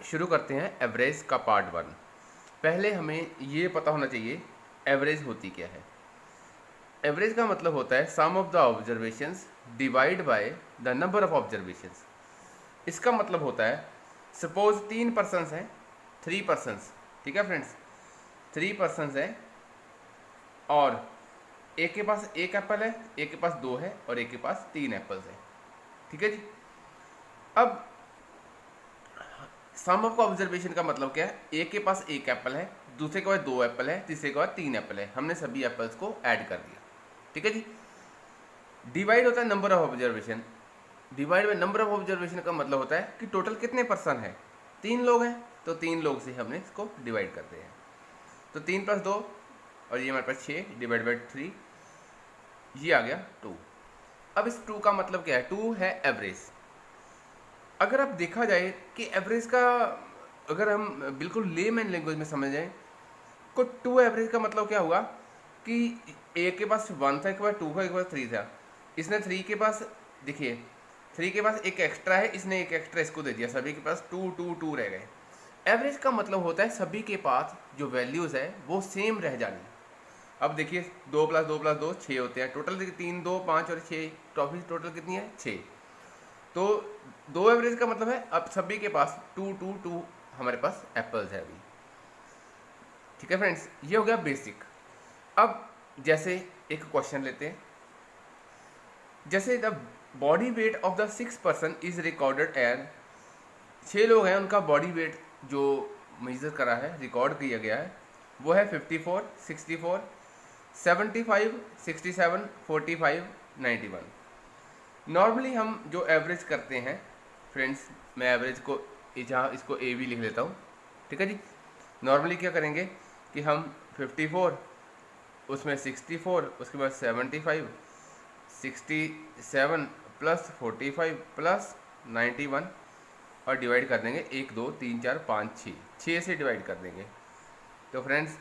शुरू करते हैं एवरेज का पार्ट 1। पहले हमें ये पता होना चाहिए एवरेज होती क्या है। एवरेज का मतलब होता है sum of the observations divide by the number of observations. इसका मतलब होता है सपोज 3 पर्सन्स हैं, 3 पर्सन्स, ठीक है फ्रेंड्स, 3 पर्सन्स हैं और एक के पास 1 एप्पल है, एक के पास 2 है और एक के पास 3 एप्पल्स हैं, ठीक है जी। अब सम ऑफ ऑब्जर्वेशन का मतलब क्या है, एक के पास 1 एप्पल है, दूसरे के पास 2 एप्पल है, तीसरे के पास 3 एप्पल है, हमने सभी एप्पल्स को ऐड कर दिया, ठीक है जी। डिवाइड होता है number of observation. Divide by number of observation का मतलब होता है कि टोटल कितने पर्सन है। 3 लोग हैं तो 3 लोग से हमने इसको डिवाइड करते हैं। तो 3 + 2 और ये हमारे पास 6 डिवाइड बाई 3, ये आ गया 2। अब इस 2 का मतलब क्या है, 2 है एवरेज। अगर अब देखा जाए कि एवरेज का अगर हम बिल्कुल लेमैन लैंग्वेज में समझ जाएं तो 2 एवरेज का मतलब क्या हुआ कि एक के पास 1 था, एक के पास 2 था, एक के पास 3 था। इसने 3 के पास, देखिए 3 के पास एक एक्स्ट्रा है, इसने एक एक्स्ट्रा इसको दे दिया, सभी के पास 2 2 2 रह गए। एवरेज का मतलब होता है सभी के पास जो वैल्यूज़ है वो सेम रह जानी। अब देखिए 2 + 2 + 2 6 होते हैं टोटल। देखिए 3 2 5 और 6 टॉपिक टोटल कितनी है, 6। तो 2 एवरेज का मतलब है अब सभी के पास 2 2 2 हमारे पास एप्पल्स है अभी, ठीक है फ्रेंड्स। ये हो गया बेसिक। अब जैसे एक क्वेश्चन लेते हैं, जैसे the body weight of the 6 person is recorded as, 6 लोग हैं, उनका बॉडी वेट जो मेजर करा है, रिकॉर्ड किया गया है, वो है 54 64 75 67 45 91। नॉर्मली हम जो एवरेज करते हैं फ्रेंड्स, मैं एवरेज को जहाँ इसको ए भी लिख लेता हूँ, ठीक है जी। नॉर्मली क्या करेंगे कि हम 54 उसमें 64 उसके बाद 75 67 + 45 + 91 और डिवाइड कर देंगे 1 2 3 4 5 6 से डिवाइड कर देंगे। तो फ्रेंड्स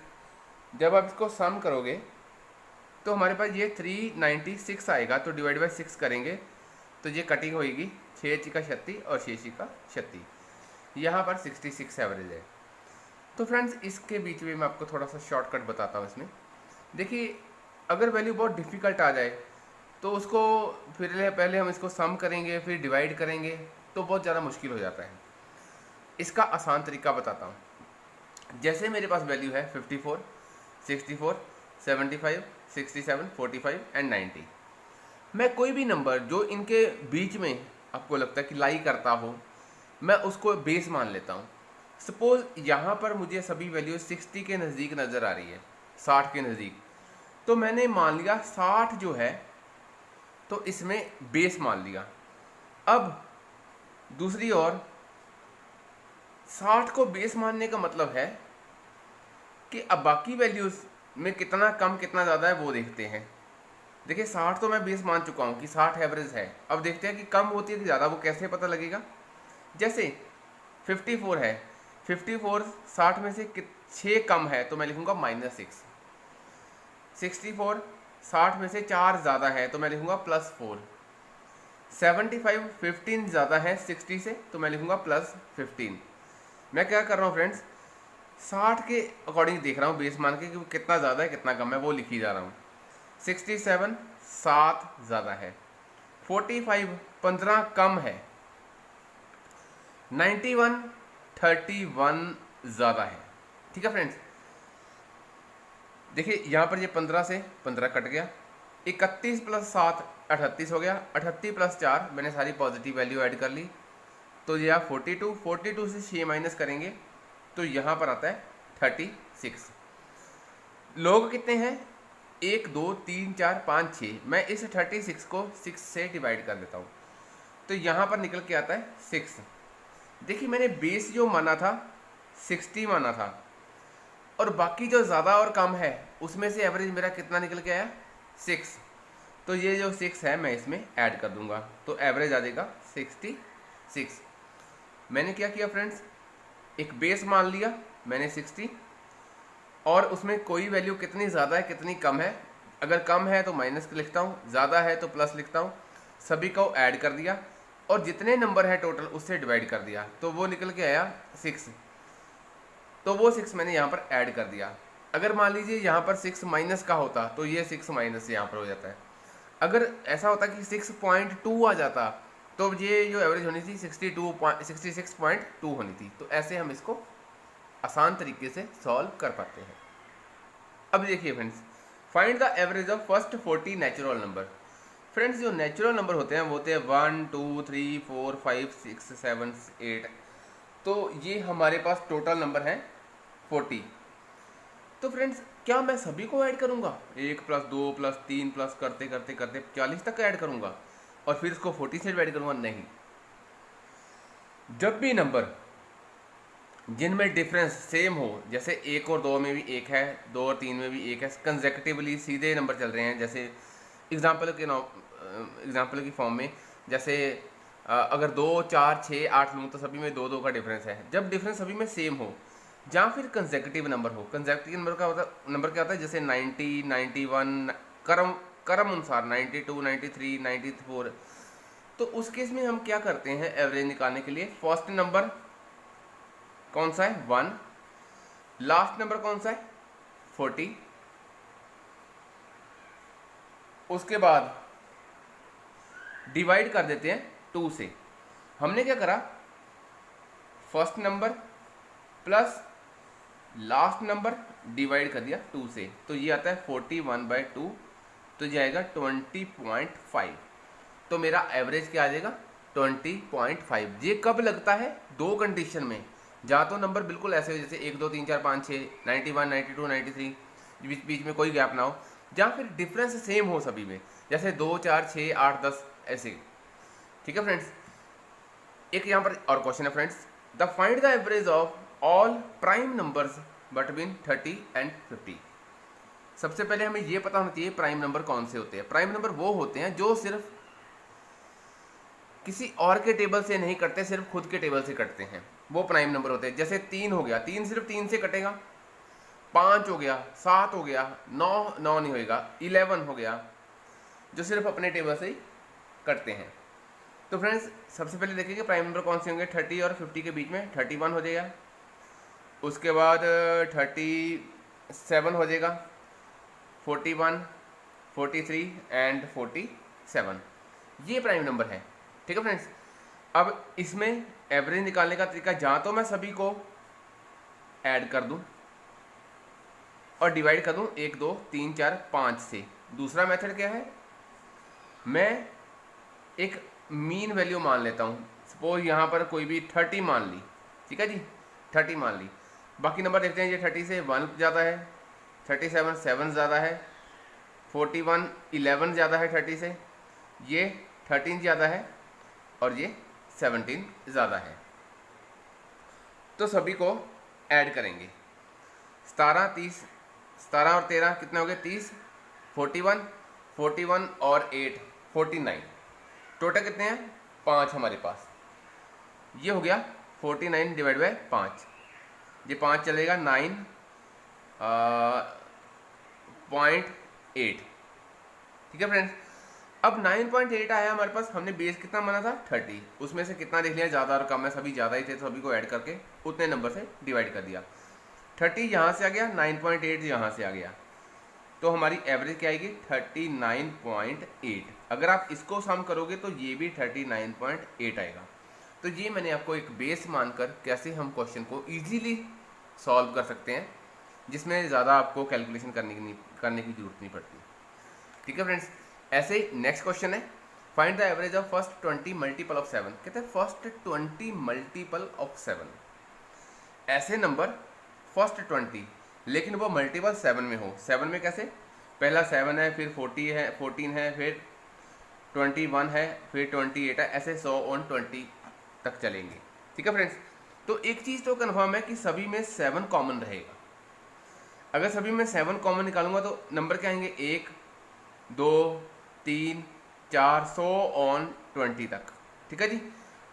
जब आप इसको सम करोगे तो हमारे पास ये 396 आएगा। तो डिवाइड बाई 6 करेंगे तो ये कटिंग होएगी, 6 का 36 और 6 का 36, यहाँ पर 66 एवरेज है। तो फ्रेंड्स इसके बीच में मैं आपको थोड़ा सा शॉर्टकट बताता हूँ इसमें। देखिए अगर वैल्यू बहुत डिफ़िकल्ट आ जाए तो उसको फिर पहले हम इसको सम करेंगे फिर डिवाइड करेंगे तो बहुत ज़्यादा मुश्किल हो जाता है। इसका आसान तरीका बताता हूँ। जैसे मेरे पास वैल्यू है 54 64 75 67 45 एंड 90। मैं कोई भी नंबर जो इनके बीच में आपको लगता है कि लाई करता हो, मैं उसको बेस मान लेता हूँ। सपोज यहाँ पर मुझे सभी वैल्यू 60 के नज़दीक नज़र आ रही है, 60 के नज़दीक, तो मैंने मान लिया 60 जो है तो इसमें बेस मान लिया। अब दूसरी ओर 60 को बेस मानने का मतलब है कि अब बाकी वैल्यूज़ में कितना कम कितना ज़्यादा है वो देखते हैं। देखिए 60 तो मैं बेस मान चुका हूँ कि 60 एवरेज है। अब देखते हैं कि कम होती है कि ज़्यादा, वो कैसे पता लगेगा। जैसे 54 है, 54 60 में से 6 कम है तो मैं लिखूँगा -6। 64 60 में से 4 ज़्यादा है तो मैं लिखूँगा +4। 75 15 ज़्यादा है 60 से तो मैं लिखूँगा +15। मैं क्या कर रहा हूँ फ्रेंड्स, 60 के अकॉर्डिंग देख रहा हूँ बेस मान के कि कितना ज़्यादा है कितना कम है, वो लिखी जा रहा हूँ। 67 7 ज़्यादा है, 45 15 कम है, 91 31 ज़्यादा है, ठीक है फ्रेंड्स। देखिए यहाँ पर ये 15 से 15 कट गया, 31 + 7 38 हो गया, 38 + 4 मैंने सारी पॉजिटिव वैल्यू ऐड कर ली तो यह 42 42 से 6 माइनस करेंगे तो यहाँ पर आता है 36। लोग कितने हैं, 1 2 3 4 5 6, मैं इस 36 को 6 से डिवाइड कर देता हूँ तो यहाँ पर निकल के आता है 6। देखिए मैंने बेस जो माना था 60 माना था और बाकी जो ज़्यादा और कम है उसमें से एवरेज मेरा कितना निकल के आया, 6। तो ये जो 6 है मैं इसमें ऐड कर दूंगा तो एवरेज आ जाएगा 66। मैंने क्या किया फ्रेंड्स, एक बेस मान लिया मैंने 60 और उसमें कोई वैल्यू कितनी ज़्यादा है कितनी कम है, अगर कम है तो माइनस लिखता हूँ, ज़्यादा है तो प्लस लिखता हूँ, सभी को ऐड कर दिया और जितने नंबर है टोटल उससे डिवाइड कर दिया, तो वो निकल के आया 6। तो वो 6 मैंने यहाँ पर ऐड कर दिया। अगर मान लीजिए यहाँ पर 6 माइनस का होता तो ये 6 माइनस यहाँ पर हो जाता है। अगर ऐसा होता कि 6.2 आ जाता तो ये जो एवरेज होनी थी 66.2 होनी थी। तो ऐसे हम इसको आसान तरीके से सॉल्व कर पाते हैं। अब देखिए friends, find the average of first 40 natural number. Friends जो नेचुरल नंबर होते हैं वो होते हैं 1 2 3 4 5 6 7 8। तो ये हमारे पास टोटल नंबर है 40। तो फ्रेंड्स क्या मैं सभी को ऐड करूंगा, 1 प्लस 2 प्लस 3 प्लस करते करते करते 40 तक ऐड करूंगा और फिर इसको 40 से डिवाइड करूंगा? नहीं। जब भी नंबर जिनमें डिफरेंस सेम हो, जैसे 1 और 2 में भी 1 है, 2 और 3 में भी 1 है, कंसेक्यूटिवली सीधे नंबर चल रहे हैं, जैसे एग्जाम्पल की फॉर्म में, जैसे अगर 2 4 6 8 लूँ तो सभी में 2 2 का डिफरेंस है। जब डिफरेंस सभी में सेम हो या फिर कंसेक्यूटिव नंबर हो, कंसेक्यूटिव नंबर का नंबर क्या होता है, जैसे 90 91 क्रम अनुसार 92 93 94। तो उस केस में हम क्या करते हैं एवरेज निकालने के लिए, फर्स्ट नंबर कौन सा है 1, लास्ट नंबर कौन सा है 40, उसके बाद डिवाइड कर देते हैं 2 से। हमने क्या करा, first number plus last number divide कर दिया 2 से, तो ये आता है 41/2, तो ये आएगा 20.5। तो मेरा एवरेज क्या आ जाएगा 20.5। ये कब लगता है, दो कंडीशन में, जहाँ तो नंबर बिल्कुल ऐसे हो जैसे 1 2 3 4 5 6 91 92 93, बीच में कोई गैप ना हो, जहाँ फिर डिफरेंस सेम हो सभी में, जैसे 2 4 6 8 10 ऐसे। ठीक है फ्रेंड्स, एक यहाँ पर और क्वेश्चन है friends, the find the average of all prime numbers between 30 and 50। सबसे पहले हमें ये पता होना चाहिए प्राइम नंबर कौन से होते हैं। प्राइम नंबर वो होते हैं जो सिर्फ किसी और के टेबल से नहीं कटते, सिर्फ खुद के टेबल से कटते हैं, वो प्राइम नंबर होते हैं। जैसे 3 हो गया, 3 सिर्फ 3 से कटेगा, 5 हो गया, 7 हो गया, 9 नहीं होएगा, 11 हो गया, जो सिर्फ अपने टेबल से ही कटते हैं। तो फ्रेंड्स सबसे पहले देखेंगे प्राइम नंबर कौन से होंगे, 30 और 50 के बीच में 31 हो जाएगा, उसके बाद 37 हो जाएगा, 41 43 एंड 47, ये प्राइम नंबर है। ठीक है फ्रेंड्स, अब इसमें एवरेज निकालने का तरीका, जहाँ तो मैं सभी को ऐड कर दूं और डिवाइड कर दूं 1 2 3 4 5 से। दूसरा मेथड क्या है, मैं एक मीन वैल्यू मान लेता हूं, सपोज यहाँ पर कोई भी 30 मान ली, ठीक है जी, 30 मान ली। बाकी नंबर देखते हैं, ये 30 से 1 ज़्यादा है, 37 7 ज़्यादा है, 41 11 ज़्यादा है 30 से, ये 13 ज़्यादा है और ये 17 ज़्यादा है। तो सभी को ऐड करेंगे, 17 और 13 कितने हो गए 30, 41 और 8 49, टोटल कितने हैं 5 हमारे पास। ये हो गया 49 डिवाइड बाय 5, ये 5 चलेगा 9.8। ठीक है फ्रेंड्स, अब 9.8 आया हमारे पास, हमने बेस कितना माना था 30, उसमें से कितना देख लिया, ज़्यादा और कम है, सभी ज़्यादा ही थे, सभी को ऐड करके उतने नंबर से डिवाइड कर दिया। 30 यहाँ से आ गया, 9.8 यहाँ से आ गया, तो हमारी एवरेज क्या आएगी 39.8। अगर आप इसको सम करोगे तो ये भी 39.8 आएगा। तो ये मैंने आपको एक बेस मानकर कैसे हम क्वेश्चन को इजीली सॉल्व कर सकते हैं, जिसमें ज़्यादा आपको कैलकुलेशन करने की जरूरत नहीं पड़ती। ठीक है फ्रेंड्स, ऐसे ही नेक्स्ट क्वेश्चन है, find the average of first 20 multiple of 7। कहते हैं फर्स्ट 20 मल्टीपल ऑफ 7, ऐसे नंबर फर्स्ट 20 लेकिन वो मल्टीपल 7 में हो। 7 में कैसे, पहला 7 है, फिर 14 है, फिर 21 है, फिर 28 है, ऐसे 100 और 20 तक चलेंगे। ठीक है फ्रेंड्स, तो एक चीज़ तो कन्फर्म है कि सभी में 7 कॉमन रहेगा। अगर सभी में 7 कॉमन निकालूंगा तो नंबर क्या आएंगे 1 2 3 4 100 और 20 तक। ठीक है जी,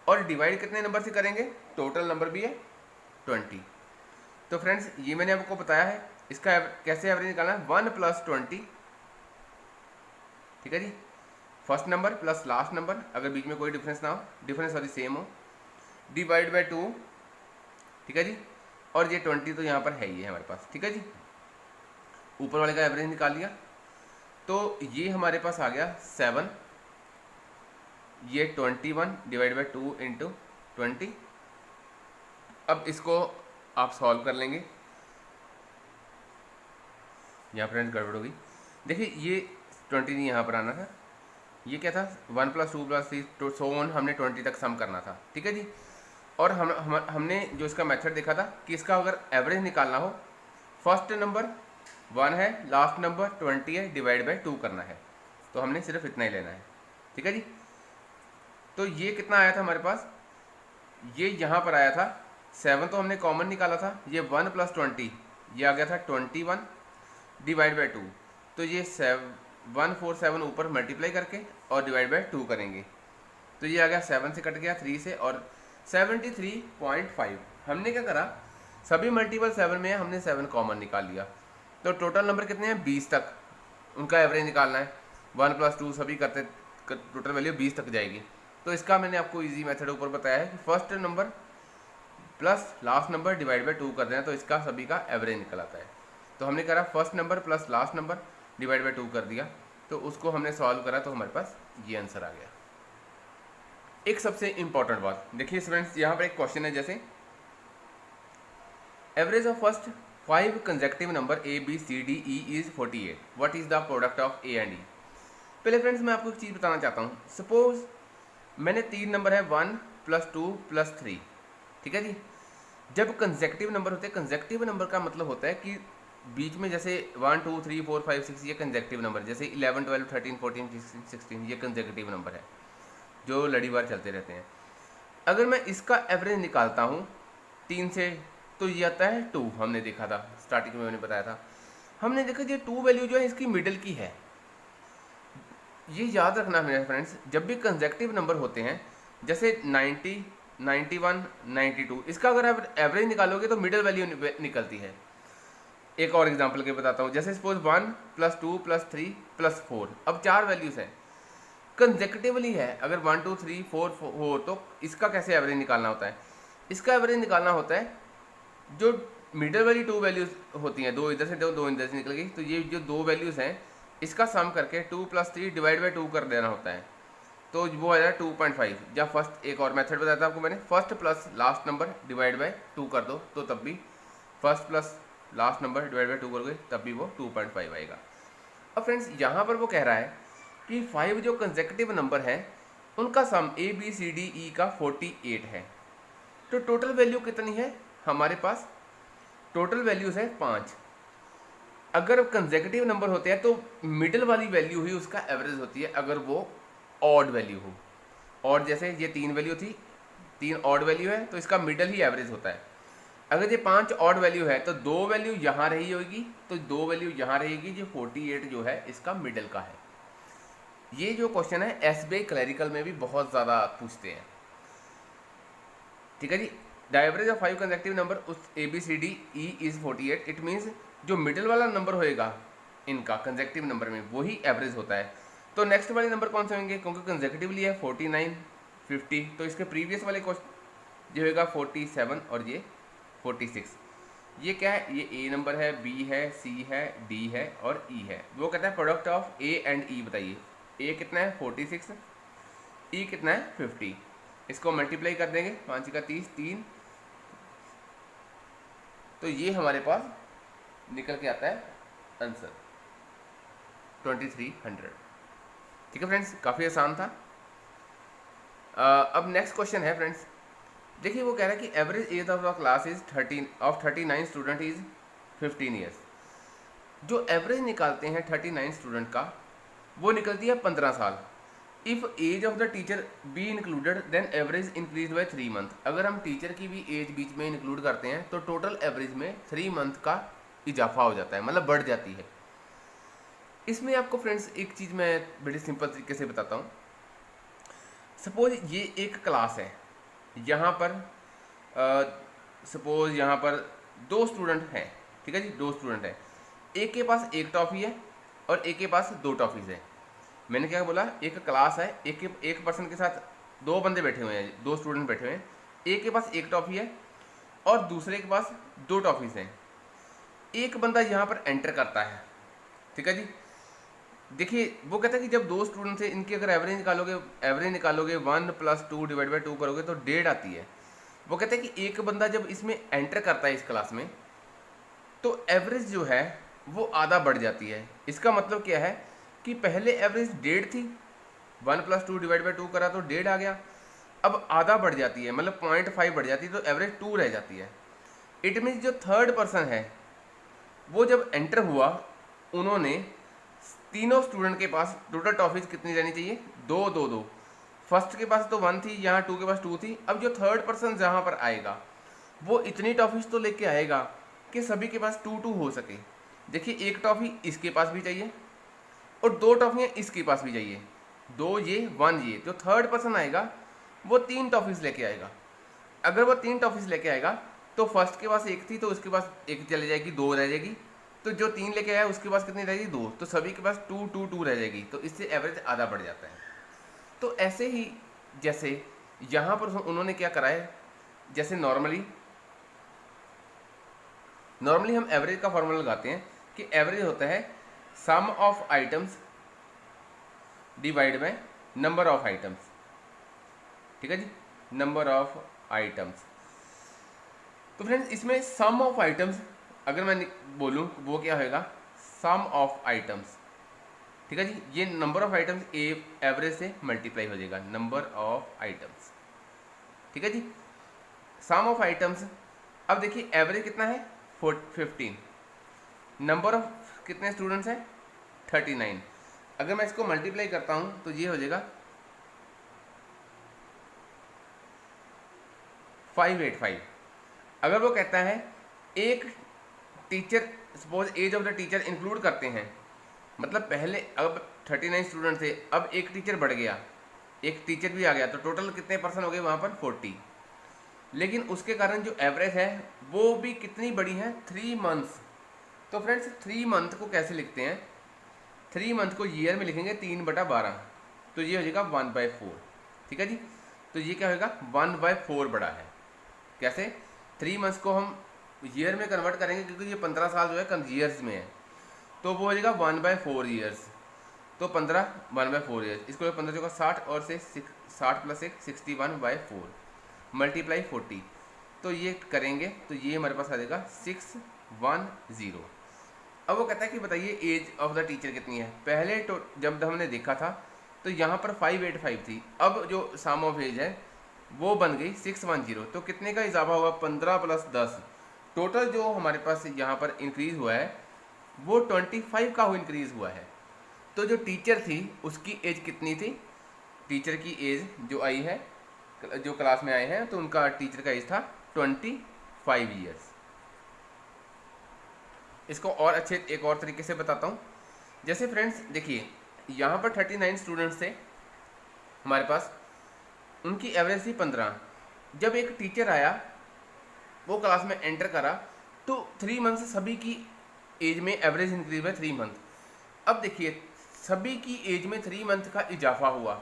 और डिवाइड कितने नंबर से करेंगे, टोटल नंबर भी है 20। तो फ्रेंड्स ये मैंने आपको बताया है, इसका कैसे एवरेज निकालना है 1 + 20। ठीक है जी, first number plus last number, अगर बीच में कोई डिफरेंस ना हो, डिफरेंस सॉरी सेम हो, डिवाइड बाय 2, ठीक है जी। और ये 20 तो यहाँ पर है ही है हमारे पास, ठीक है जी। ऊपर वाले का एवरेज निकाल लिया, तो ये हमारे पास आ गया 7, ये 21 डिवाइड बाई 2 इंटू 20। अब इसको आप सॉल्व कर लेंगे। यहाँ फ्रेंड्स गड़बड़ होगी, देखिए ये 20 नहीं यहाँ पर आना था, ये क्या था 1 + 2 + 3 तो सो ऑन, हमने 20 तक सम करना था, ठीक है जी। और हमने जो इसका मेथड देखा था कि इसका अगर एवरेज निकालना हो, फर्स्ट नंबर 1 है, लास्ट नंबर 20 है, डिवाइड बाई 2 करना है, तो हमने सिर्फ इतना ही लेना है, ठीक है जी। तो ये कितना आया था हमारे पास, ये यहाँ पर आया था 7, तो हमने कॉमन निकाला था, ये 1 + 20 ये आ गया था 21 डिवाइड बाई 2, तो ये 147 ऊपर मल्टीप्लाई करके और डिवाइड बाई 2 करेंगे, तो ये आ गया 7 से कट गया 3 से, और 73.5। हमने क्या करा, सभी मल्टीपल 7 में हमने 7 कॉमन निकाल लिया, तो टोटल नंबर कितने हैं 20 तक, उनका एवरेज निकालना है। 1 + 2 सभी करते टोटल वैल्यू 20 तक जाएगी। तो इसका मैंने आपको इजी मेथड ऊपर बताया है कि first number plus last number divide by 2 कर देना, तो इसका सभी का एवरेज निकल आता है। तो हमने करा first number plus last number divide by 2 कर दिया, तो उसको हमने सॉल्व करा, तो हमारे पास ये आंसर आ गया। एक सबसे इंपॉर्टेंट बात देखिए स्टूडेंट्स, यहाँ पर एक क्वेश्चन है, जैसे average of first 5 consecutive number A B C D E is 48, what is the product of A and E। पहले फ्रेंड्स मैं आपको एक चीज़ बताना चाहता हूँ, सपोज मैंने 3 नंबर है 1 + 2 + 3, ठीक है जी। जब कंसेक्यूटिव नंबर होते हैं, कंसेक्यूटिव नंबर का मतलब होता है कि बीच में जैसे 1 2 3 4 5 6 ये कंसेक्यूटिव नंबर, जैसे 11 12 13 14 16 ये कंसेक्यूटिव नंबर है जो लड़ीवार चलते रहते हैं। अगर मैं इसका एवरेज निकालता हूँ 3 से, तो ये आता है 2, हमने देखा था स्टार्टिंग में, मैंने बताया था, हमने देखा ये 2 वैल्यू जो है इसकी मिडिल की है। ये याद रखना मेरे फ्रेंड्स, जब भी कंसेक्यूटिव नंबर होते हैं जैसे 90 91 92, इसका अगर आप एवरेज निकालोगे तो मिडिल वैल्यू निकलती है। एक और एग्जांपल के बताता हूँ, जैसे सपोज 1 + 2 + 3 + 4, अब 4 वैल्यूज हैं, कंसेक्यूटिवली है, अगर 1 2 3 4 हो तो इसका कैसे एवरेज निकालना होता है, इसका एवरेज निकालना होता है जो मिडिल वाली 2 वैल्यूज होती हैं, 2 इधर से 2 इधर से निकल गई, तो ये जो 2 वैल्यूज हैं इसका सम करके 2 + 3 डिवाइड बाई 2 कर देना होता है, तो वो आ जाएगा 2.5। जब फर्स्ट एक और मेथड बताया था आपको मैंने, first plus last number divide by 2 कर दो, तो तब भी first plus last number divide by 2 करोगे तब भी वो 2.5 आएगा। अब फ्रेंड्स यहाँ पर वो कह रहा है कि 5 जो कंसेक्यूटिव नंबर हैं उनका सम A B C D E का 48 है, तो टोटल वैल्यू कितनी है हमारे पास, टोटल वैल्यूज है 5। अगर कंसेक्यूटिव नंबर होते हैं तो मिडिल वाली वैल्यू ही उसका एवरेज होती है, अगर वो ऑड वैल्यू हो, और जैसे ये 3 वैल्यू थी, 3 ऑड वैल्यू है तो इसका मिडिल ही एवरेज होता है। अगर ये 5 ऑड वैल्यू है तो 2 वैल्यू यहाँ रही होगी, तो 2 वैल्यू यहाँ रहेगी, जो 48 जो है इसका मिडिल का है। ये जो क्वेश्चन है SBI क्लरिकल में भी बहुत ज़्यादा पूछते हैं, ठीक है जी। The average of 5 consecutive number उस A B C D E is 48, it means जो मिडिल वाला नंबर होएगा इनका कंसेक्यूटिव नंबर में वही एवरेज होता है। तो नेक्स्ट वाले नंबर कौन से होंगे, क्योंकि कंसेक्यूटिवली है 49 50, तो इसके प्रीवियस वाले क्वेश्चन जो होगा 47 और ये 46। ये क्या है, ये A नंबर है, B है, C है, D है और E है। वो कहता है product of A and E बताइए। A कितना है 46, E कितना है 50, इसको मल्टीप्लाई कर देंगे 5 का 30 3, तो ये हमारे पास निकल के आता है आंसर 2300। ठीक है फ्रेंड्स, काफ़ी आसान था। अब नेक्स्ट क्वेश्चन है फ्रेंड्स, देखिए वो कह रहा है कि average age of the class is 39 student is 15 years. जो एवरेज निकालते हैं 39 स्टूडेंट का वो निकलती है 15 साल। If age of the teacher be included then average increase by 3 month. अगर हम टीचर की भी एज बीच में इंक्लूड करते हैं तो टोटल एवरेज में 3 मंथ का इजाफा हो जाता है, मतलब बढ़ जाती है। इसमें आपको फ्रेंड्स एक चीज़ मैं बड़ी सिंपल तरीके से बताता हूँ। सपोज ये एक क्लास है, यहाँ पर सपोज यहाँ पर 2 स्टूडेंट हैं, ठीक है जी, 2 स्टूडेंट हैं। एक के पास 1 टॉफ़ी है और एक के पास 2 टॉफ़ीज़ है। मैंने क्या बोला, एक क्लास है, एक पर्सन के साथ दो बंदे बैठे हुए हैं, दो स्टूडेंट बैठे हुए हैं, एक के पास एक टॉफ़ी है और दूसरे के पास दो टॉफ़ीज़ हैं। एक बंदा यहाँ पर एंटर करता है, ठीक है जी। देखिए वो कहता है कि जब दो स्टूडेंट थे, इनकी अगर एवरेज निकालोगे 1 + 2 डिवाइड बाई 2 करोगे तो 1.5 आती है। वो कहते हैं कि एक बंदा जब इसमें एंटर करता है इस क्लास में, तो एवरेज जो है वो आधा बढ़ जाती है। इसका मतलब क्या है कि पहले एवरेज 1.5 थी, 1 + 2 डिवाइड बाई 2 करा तो 1.5 आ गया, अब आधा बढ़ जाती है, मतलब 0.5 बढ़ जाती है, तो एवरेज 2 रह जाती है। इट मीन्स जो थर्ड पर्सन है वो जब एंटर हुआ, उन्होंने तीनों स्टूडेंट के पास टोटल टॉफीज कितनी रहनी चाहिए, 2 2 2। फर्स्ट के पास तो 1 थी, यहाँ 2 के पास 2 थी। अब जो थर्ड पर्सन जहाँ पर आएगा वो इतनी टॉफीज तो लेके आएगा कि सभी के पास 2 2 हो सके। देखिए एक टॉफ़ी इसके पास भी चाहिए और 2 टॉफ़ियाँ इसके पास भी चाहिए, 2 ये 1 ये। जो थर्ड पर्सन आएगा वो 3 टॉफीज़ लेके आएगा। अगर वो 3 टॉफीज़ लेके आएगा तो फर्स्ट के पास 1 थी तो उसके पास 1 चली जाएगी, 2 रह जाएगी। तो जो 3 लेके आया उसके पास कितनी रहेगी, 2। तो सभी के पास 2 2 2 रह जाएगी, तो इससे एवरेज आधा बढ़ जाता है। तो ऐसे ही जैसे यहाँ पर उन्होंने क्या करा है, जैसे नॉर्मली हम एवरेज का फॉर्मूला लगाते हैं कि एवरेज होता है sum of items divide by number of items, ठीक है जी, नंबर ऑफ आइटम्स। तो फ्रेंड्स इसमें सम ऑफ आइटम्स अगर मैं बोलूँ वो क्या होगा, सम ऑफ आइटम्स, ठीक है जी। ये नंबर ऑफ आइटम्स एवरेज से मल्टीप्लाई हो जाएगा, नंबर ऑफ आइटम्स, ठीक है जी, सम ऑफ आइटम्स। अब देखिए एवरेज कितना है 15, नंबर ऑफ कितने स्टूडेंट्स हैं 39। अगर मैं इसको मल्टीप्लाई करता हूँ तो ये हो जाएगा 585। अगर वो कहता है एक teacher, suppose age of the teacher include करते हैं, मतलब पहले अब 39 स्टूडेंट थे, अब एक टीचर बढ़ गया, एक टीचर भी आ गया, तो टोटल कितने पर्सन हो गए वहाँ पर 40। लेकिन उसके कारण जो एवरेज है वो भी कितनी बड़ी है, 3 मंथ्स। तो फ्रेंड्स 3 मंथ को कैसे लिखते हैं, 3 मंथ को ईयर में लिखेंगे 3/12, तो ये हो जाएगा 1/4, ठीक है जी। तो ये क्या होगा 1/4 बड़ा है। कैसे, 3 मंथ्स को हम ईयर में कन्वर्ट करेंगे क्योंकि ये 15 साल जो है ईयर्स में है, तो वो हो जाएगा 1/4 ईयर्स। तो 15 1/4 ईयर्स, इसको 15 होगा 60 और से 60 + 1 61/4 मल्टीप्लाई 40, तो ये करेंगे तो ये हमारे पास आ जाएगा 610। अब वो कहता है कि बताइए एज ऑफ द टीचर कितनी है। पहले तो जब हमने देखा था तो यहाँ पर 585 थी, अब जो सम ऑफ एज है वो बन गई 610। तो कितने का इजाफा हुआ, 15 + 10। टोटल जो हमारे पास यहाँ पर इंक्रीज़ हुआ है वो 25 का इंक्रीज़ हुआ है। तो जो टीचर थी उसकी एज कितनी थी, टीचर की एज जो आई है, जो क्लास में आए हैं, तो उनका टीचर का एज था 25 ईयर्स। इसको और अच्छे एक और तरीके से बताता हूँ। जैसे फ्रेंड्स देखिए यहाँ पर 39 स्टूडेंट्स थे हमारे पास, उनकी एवरेज थी 15। जब एक टीचर आया वो क्लास में एंटर करा तो 3 मंथ से सभी की एज में एवरेज इंक्रीज हुआ 3 मंथ। अब देखिए सभी की एज में 3 मंथ का इजाफा हुआ।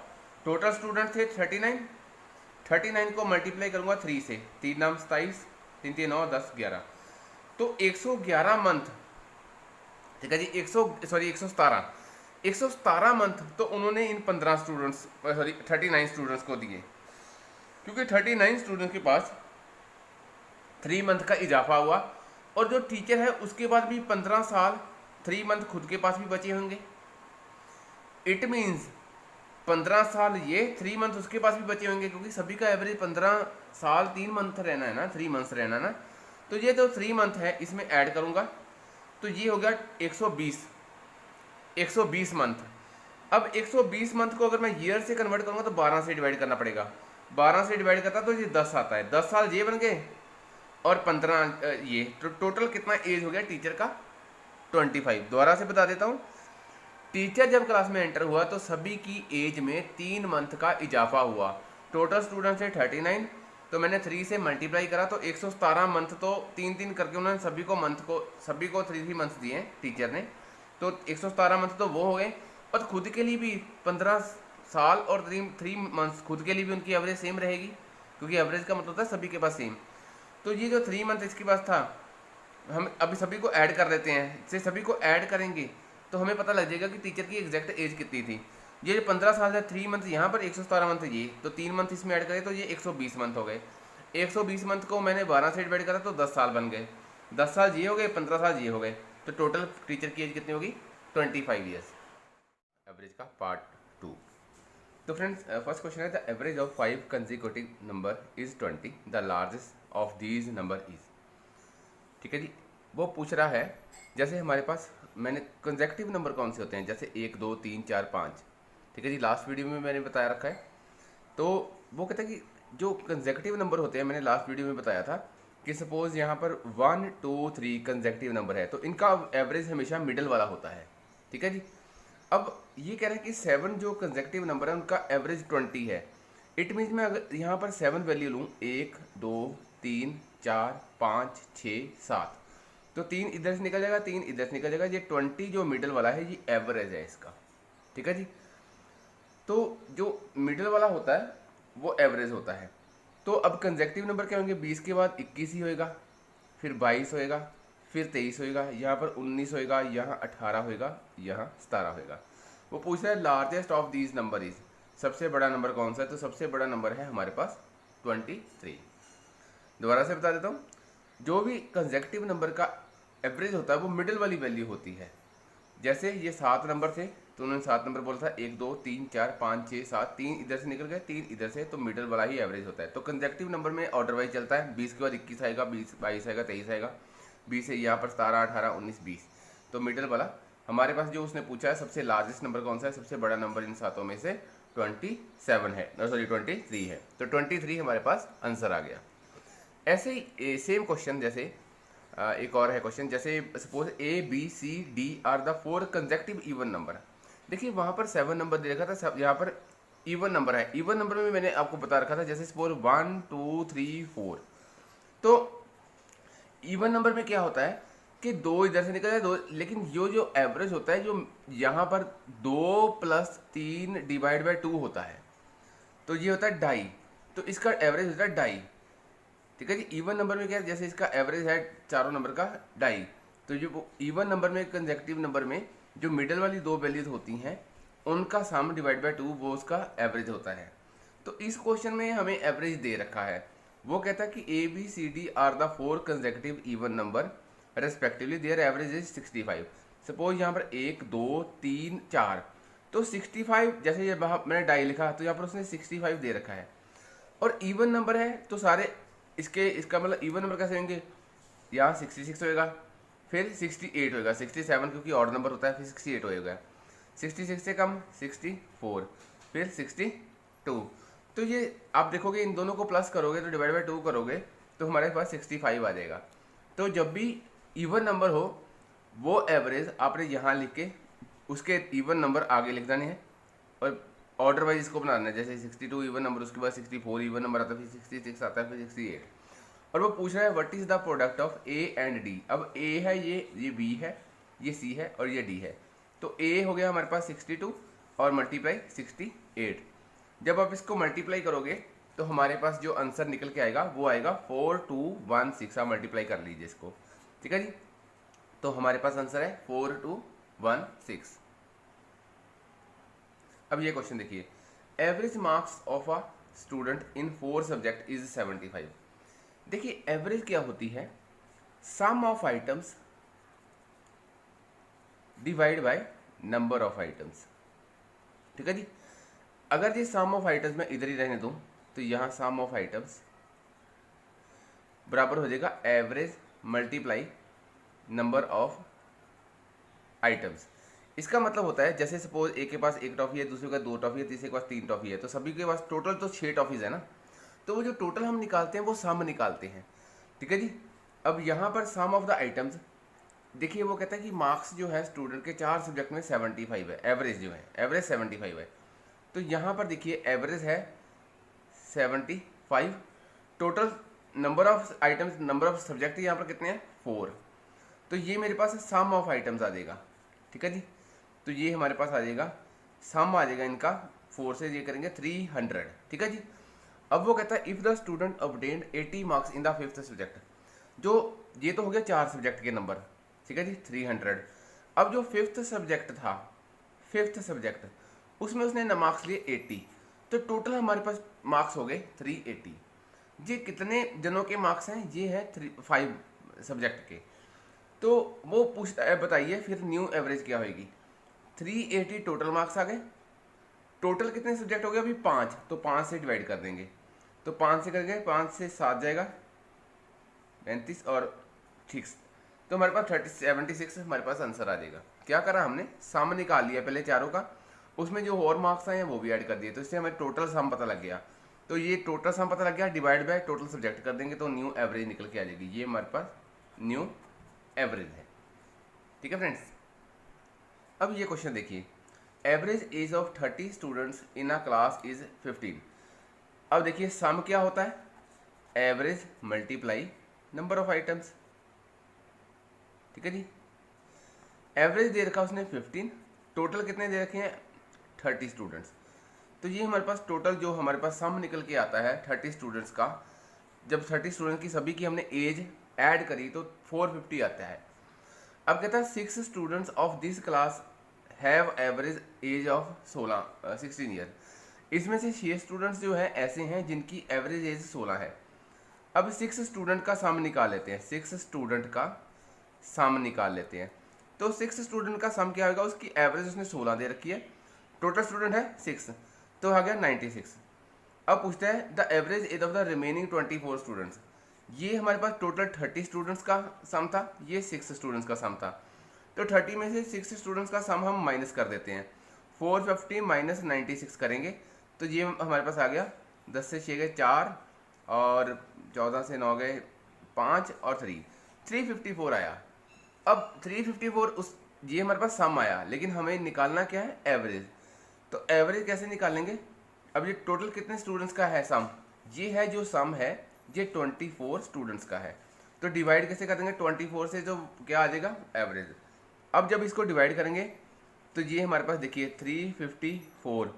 टोटल स्टूडेंट थे 39 को मल्टीप्लाई करूँगा 3 से, 3 नाम 27, 3 3 9 10 11, तो 111 मंथ, ठीक है जी। 117 मंथ तो उन्होंने इन 39 स्टूडेंट्स को दिए, क्योंकि 39 स्टूडेंट्स के पास 3 मंथ का इजाफा हुआ, और जो टीचर है उसके बाद भी 15 साल 3 मंथ खुद के पास भी बचे होंगे। इट मीन्स 15 साल ये 3 मंथ उसके पास भी बचे होंगे, क्योंकि सभी का एवरेज 15 साल 3 मंथ रहना है ना, 3 मंथ्स रहना ना। तो ये जो 3 मंथ है इसमें ऐड करूँगा तो ये हो गया 120 मंथ। अब 120 मंथ को अगर मैं ईयर से कन्वर्ट करूँगा तो 12 से डिवाइड करना पड़ेगा। 12 से डिवाइड करता तो ये 10 आता है, 10 साल ये बन गए और 15 ये, तो टोटल कितना एज हो गया टीचर का 25। दोबारा से बता देता हूँ, टीचर जब क्लास में एंटर हुआ तो सभी की एज में 3 मंथ का इजाफा हुआ। टोटल स्टूडेंट्स है 39, तो मैंने 3 से मल्टीप्लाई करा तो 117 मंथ, तो 3 करके उन्होंने सभी को 3 मंथ दिए टीचर ने, तो 117 मंथ तो वो हो गए। और खुद के लिए भी 15 साल और 3 मंथ्स खुद के लिए भी उनकी एवरेज सेम रहेगी, क्योंकि एवरेज का मतलब होता है सभी के पास सेम। तो ये जो 3 मंथ इसके पास था, हम अभी सभी को ऐड कर देते हैं। इससे सभी को ऐड करेंगे तो हमें पता लग जाएगा कि टीचर की एग्जैक्ट एज कितनी थी। ये जो 15 साल है, 3 मंथ यहाँ पर, 117 मंथ ये, तो 3 मंथ इसमें ऐड करें तो ये 120 मंथ हो गए। 120 मंथ को मैंने 12 से डिवाइड करा तो 10 साल बन गए। 10 साल ये हो गए, 15 साल ये हो गए, तो टोटल टीचर की एज कितनी होगी? 25 ईयर्स। एवरेज का पार्ट 2। तो फ्रेंड्स, फर्स्ट क्वेश्चन है the average of 5 consecutive number is 20, the largest of these number is. ठीक है जी, वो पूछ रहा है जैसे हमारे पास मैंने कंसेक्यूटिव नंबर कौन से होते हैं, जैसे 1 2 3 4 5। ठीक है जी, लास्ट वीडियो में मैंने बताया रखा है। तो वो कहता है कि जो कंसेक्यूटिव नंबर होते हैं, मैंने लास्ट वीडियो में बताया था कि सपोज यहाँ पर 1 2 3 कंसेक्यूटिव नंबर है, तो इनका एवरेज हमेशा मिडल वाला होता है। ठीक है जी, अब ये कह रहा है कि 7 जो कंसेक्यूटिव नंबर है उनका एवरेज 20 है। इट मीन्स मैं अगर यहाँ पर 7 वैल्यू लूँ, 1 2 3 4 5 6 7, तो 3 इधर से निकल जाएगा, 3 इधर से निकल जाएगा। ये 20 जो मिडल वाला है ये एवरेज है इसका। ठीक है जी, तो जो मिडल वाला होता है वो एवरेज होता है। तो अब कंसेक्यूटिव नंबर क्या होंगे? 20 के बाद 21 ही होएगा, फिर 22 होएगा, फिर 23 होएगा, यहाँ पर 19 होएगा, यहाँ 18 होएगा, यहाँ 17 होएगा। वो पूछ रहा है largest of these number is, सबसे बड़ा नंबर कौन सा है? तो सबसे बड़ा नंबर है हमारे पास 23। दोबारा से बता देता हूँ, जो भी कंसेक्यूटिव नंबर का एवरेज होता है वो मिडिल वाली वैल्यू होती है। जैसे ये 7 नंबर थे तो उन्होंने 7 नंबर बोला था, 1 2 3 4 5 6 7, 3 इधर से निकल गए, 3 इधर से, तो मिडिल वाला ही एवरेज होता है। तो कंसेक्यूटिव नंबर में ऑर्डर वाइज चलता है। 20 के बाद 21 आएगा, 20 22 आएगा, 23 आएगा, 20 से यहाँ पर 17 18 19 20, तो मिडिल वाला हमारे पास जो उसने पूछा है सबसे लार्जेस्ट नंबर कौन सा है, सबसे बड़ा नंबर इन सातों में से 27 है, सॉरी 23 है। तो 23 हमारे पास आंसर आ गया। ऐसे ही सेम क्वेश्चन जैसे एक और है क्वेश्चन, जैसे suppose ABCD are the 4 consecutive even number. देखिए वहाँ पर 7 नंबर दे रखा था, यहाँ पर इवन नंबर है। इवन नंबर में मैंने आपको बता रखा था, जैसे सपोज 1 2 3 4, तो इवन नंबर में क्या होता है कि 2 इधर से निकल जाए 2, लेकिन जो एवरेज होता है, जो यहाँ पर 2 + 3 / 2 होता है, तो ये होता है 2.5, तो इसका एवरेज होता है 2.5। ठीक है जी, इवन नंबर में क्या है, जैसे इसका एवरेज है चारों नंबर का 2.5, तो जो इवन नंबर में कंसेक्यूटिव नंबर में जो मिडल वाली 2 वैल्यूज होती हैं उनका सम / 2 वो उसका एवरेज होता है। तो इस क्वेश्चन में हमें एवरेज दे रखा है। वो कहता है कि ABCD are the 4 consecutive even number respectively, their average is 65। Suppose यहाँ पर 1 2 3 4, तो 65, जैसे ये मैंने 2.5 लिखा तो यहाँ पर उसने 65 दे रखा है। और इवन नंबर है तो सारे इसका मतलब इवन नंबर कैसे होंगे, यहाँ 66 होएगा, फिर 68 होएगा, 67 क्योंकि ऑड नंबर होता है, फिर 68 होएगा, 66 से कम 64, फिर 62। तो ये आप देखोगे इन दोनों को प्लस करोगे तो / 2 करोगे तो हमारे पास 65 आ जाएगा। तो जब भी इवन नंबर हो वो एवरेज आपने यहाँ लिख के उसके इवन नंबर आगे लिख देने हैं और ऑर्डर वाइज इसको बनाना है। जैसे 62 इवन नंबर, उसके बाद 64 इवन नंबर आता है, फिर 66 आता है, फिर 68। और वो पूछ रहा है what is the product of A and D। अब A है, ये B है, ये C है और ये D है। तो A हो गया हमारे पास 62 और मल्टीप्लाई 68। जब आप इसको मल्टीप्लाई करोगे तो हमारे पास जो आंसर निकल के आएगा वो आएगा 4216। आप मल्टीप्लाई कर लीजिए इसको। ठीक है जी, तो हमारे पास आंसर है 4216। अब ये क्वेश्चन देखिए, average marks of a student in 4 subject is 75। देखिए एवरेज क्या होती है, sum of items divide by number of items. ठीक है जी, अगर ये सम ऑफ आइटम्स मैं इधर ही रहने दूं तो यहाँ सम ऑफ आइटम्स बराबर हो जाएगा average multiply number of items. इसका मतलब होता है जैसे सपोज एक के पास 1 टॉफी है, दूसरे के पास 2 टॉफी है, तीसरे के पास 3 टॉफी है, तो सभी के पास टोटल तो 6 टॉफीज है ना। तो वो जो टोटल हम निकालते हैं वो सम निकालते हैं। ठीक है जी, अब यहाँ पर सम ऑफ द आइटम्स देखिए, वो कहता है कि मार्क्स जो है स्टूडेंट के 4 सब्जेक्ट में 75 है, एवरेज जो है एवरेज 75 है। तो यहाँ पर देखिए एवरेज है 75, total number of items, number of subject यहाँ पर कितने हैं 4, तो ये मेरे पास सम ऑफ आइटम्स आ जाएगा। ठीक है जी, तो तो ये हमारे पास आ जाएगा, सम आ जाएगा इनका 4 से ये करेंगे 300, ठीक है जी। अब वो कहता है if the student obtained 80 marks in the 5th subject, जो ये तो हो गया 4 सब्जेक्ट के नंबर, ठीक है जी 300। अब जो 5th सब्जेक्ट था, 5th सब्जेक्ट, उसमें उसने मार्क्स लिए 80, तो टोटल हमारे पास मार्क्स हो गए 380। ये कितने जनों के मार्क्स हैं? ये है 5 सब्जेक्ट के। तो वो पूछता है बताइए फिर न्यू एवरेज क्या होगी। 380 टोटल मार्क्स आ गए, टोटल कितने सब्जेक्ट हो गए अभी 5, तो 5 से डिवाइड कर देंगे, तो 5 से करके 5 से 7 जाएगा 35 और 6, तो हमारे पास 76 हमारे पास आंसर आ जाएगा। क्या करा हमने, सम निकाल लिया पहले चारों का, उसमें जो और मार्क्स आए हैं वो भी ऐड कर दिए, तो इससे हमें टोटल सम पता लग गया। तो ये टोटल सम पता लग गया, डिवाइड बाय टोटल सब्जेक्ट कर देंगे तो न्यू एवरेज निकल के आ जाएगी। ये हमारे पास न्यू एवरेज है, ठीक है फ्रेंड्स। अब ये क्वेश्चन देखिए, average age of 30 students in a class is 15। अब देखिए सम क्या होता है, average multiply number of items, ठीक है जी। एवरेज दे रखा उसने 15, टोटल कितने दे रखे हैं 30 स्टूडेंट्स, तो ये हमारे पास टोटल जो हमारे पास सम निकल के आता है 30 स्टूडेंट्स का, जब 30 स्टूडेंट्स की सभी की हमने एज ऐड करी तो 450 आता है। अब कहता है 6 students of this class have average age of 16 year. इसमें से 6 स्टूडेंट्स जो है ऐसे हैं जिनकी एवरेज एज 16 है। अब 6 स्टूडेंट का सम निकाल लेते हैं, 6 स्टूडेंट का सम निकाल लेते हैं। तो 6 स्टूडेंट का सम क्या होगा, उसकी एवरेज उसने 16 दे रखी है, टोटल स्टूडेंट है 6, तो आ गया 96। अब पूछता है the average age of the remaining 24 students. ये हमारे पास टोटल 30 स्टूडेंट्स का सम था, ये 6 स्टूडेंट्स का सम था, तो 30 में से 6 स्टूडेंट्स का सम हम माइनस कर देते हैं, 450 माइनस 96 करेंगे, तो ये हमारे पास आ गया 10 से 6 गए 4 और 14 से 9 गए 5 और 354 आया। अब 354 उस ये हमारे पास सम आया, लेकिन हमें निकालना क्या है एवरेज, तो एवरेज कैसे निकालेंगे। अब ये टोटल कितने स्टूडेंट्स का है सम, ये है जो सम है ये 24 स्टूडेंट्स का है, तो डिवाइड कैसे कर देंगे 24 से, जो क्या आ जाएगा एवरेज। अब जब इसको डिवाइड करेंगे तो ये हमारे पास देखिए 354,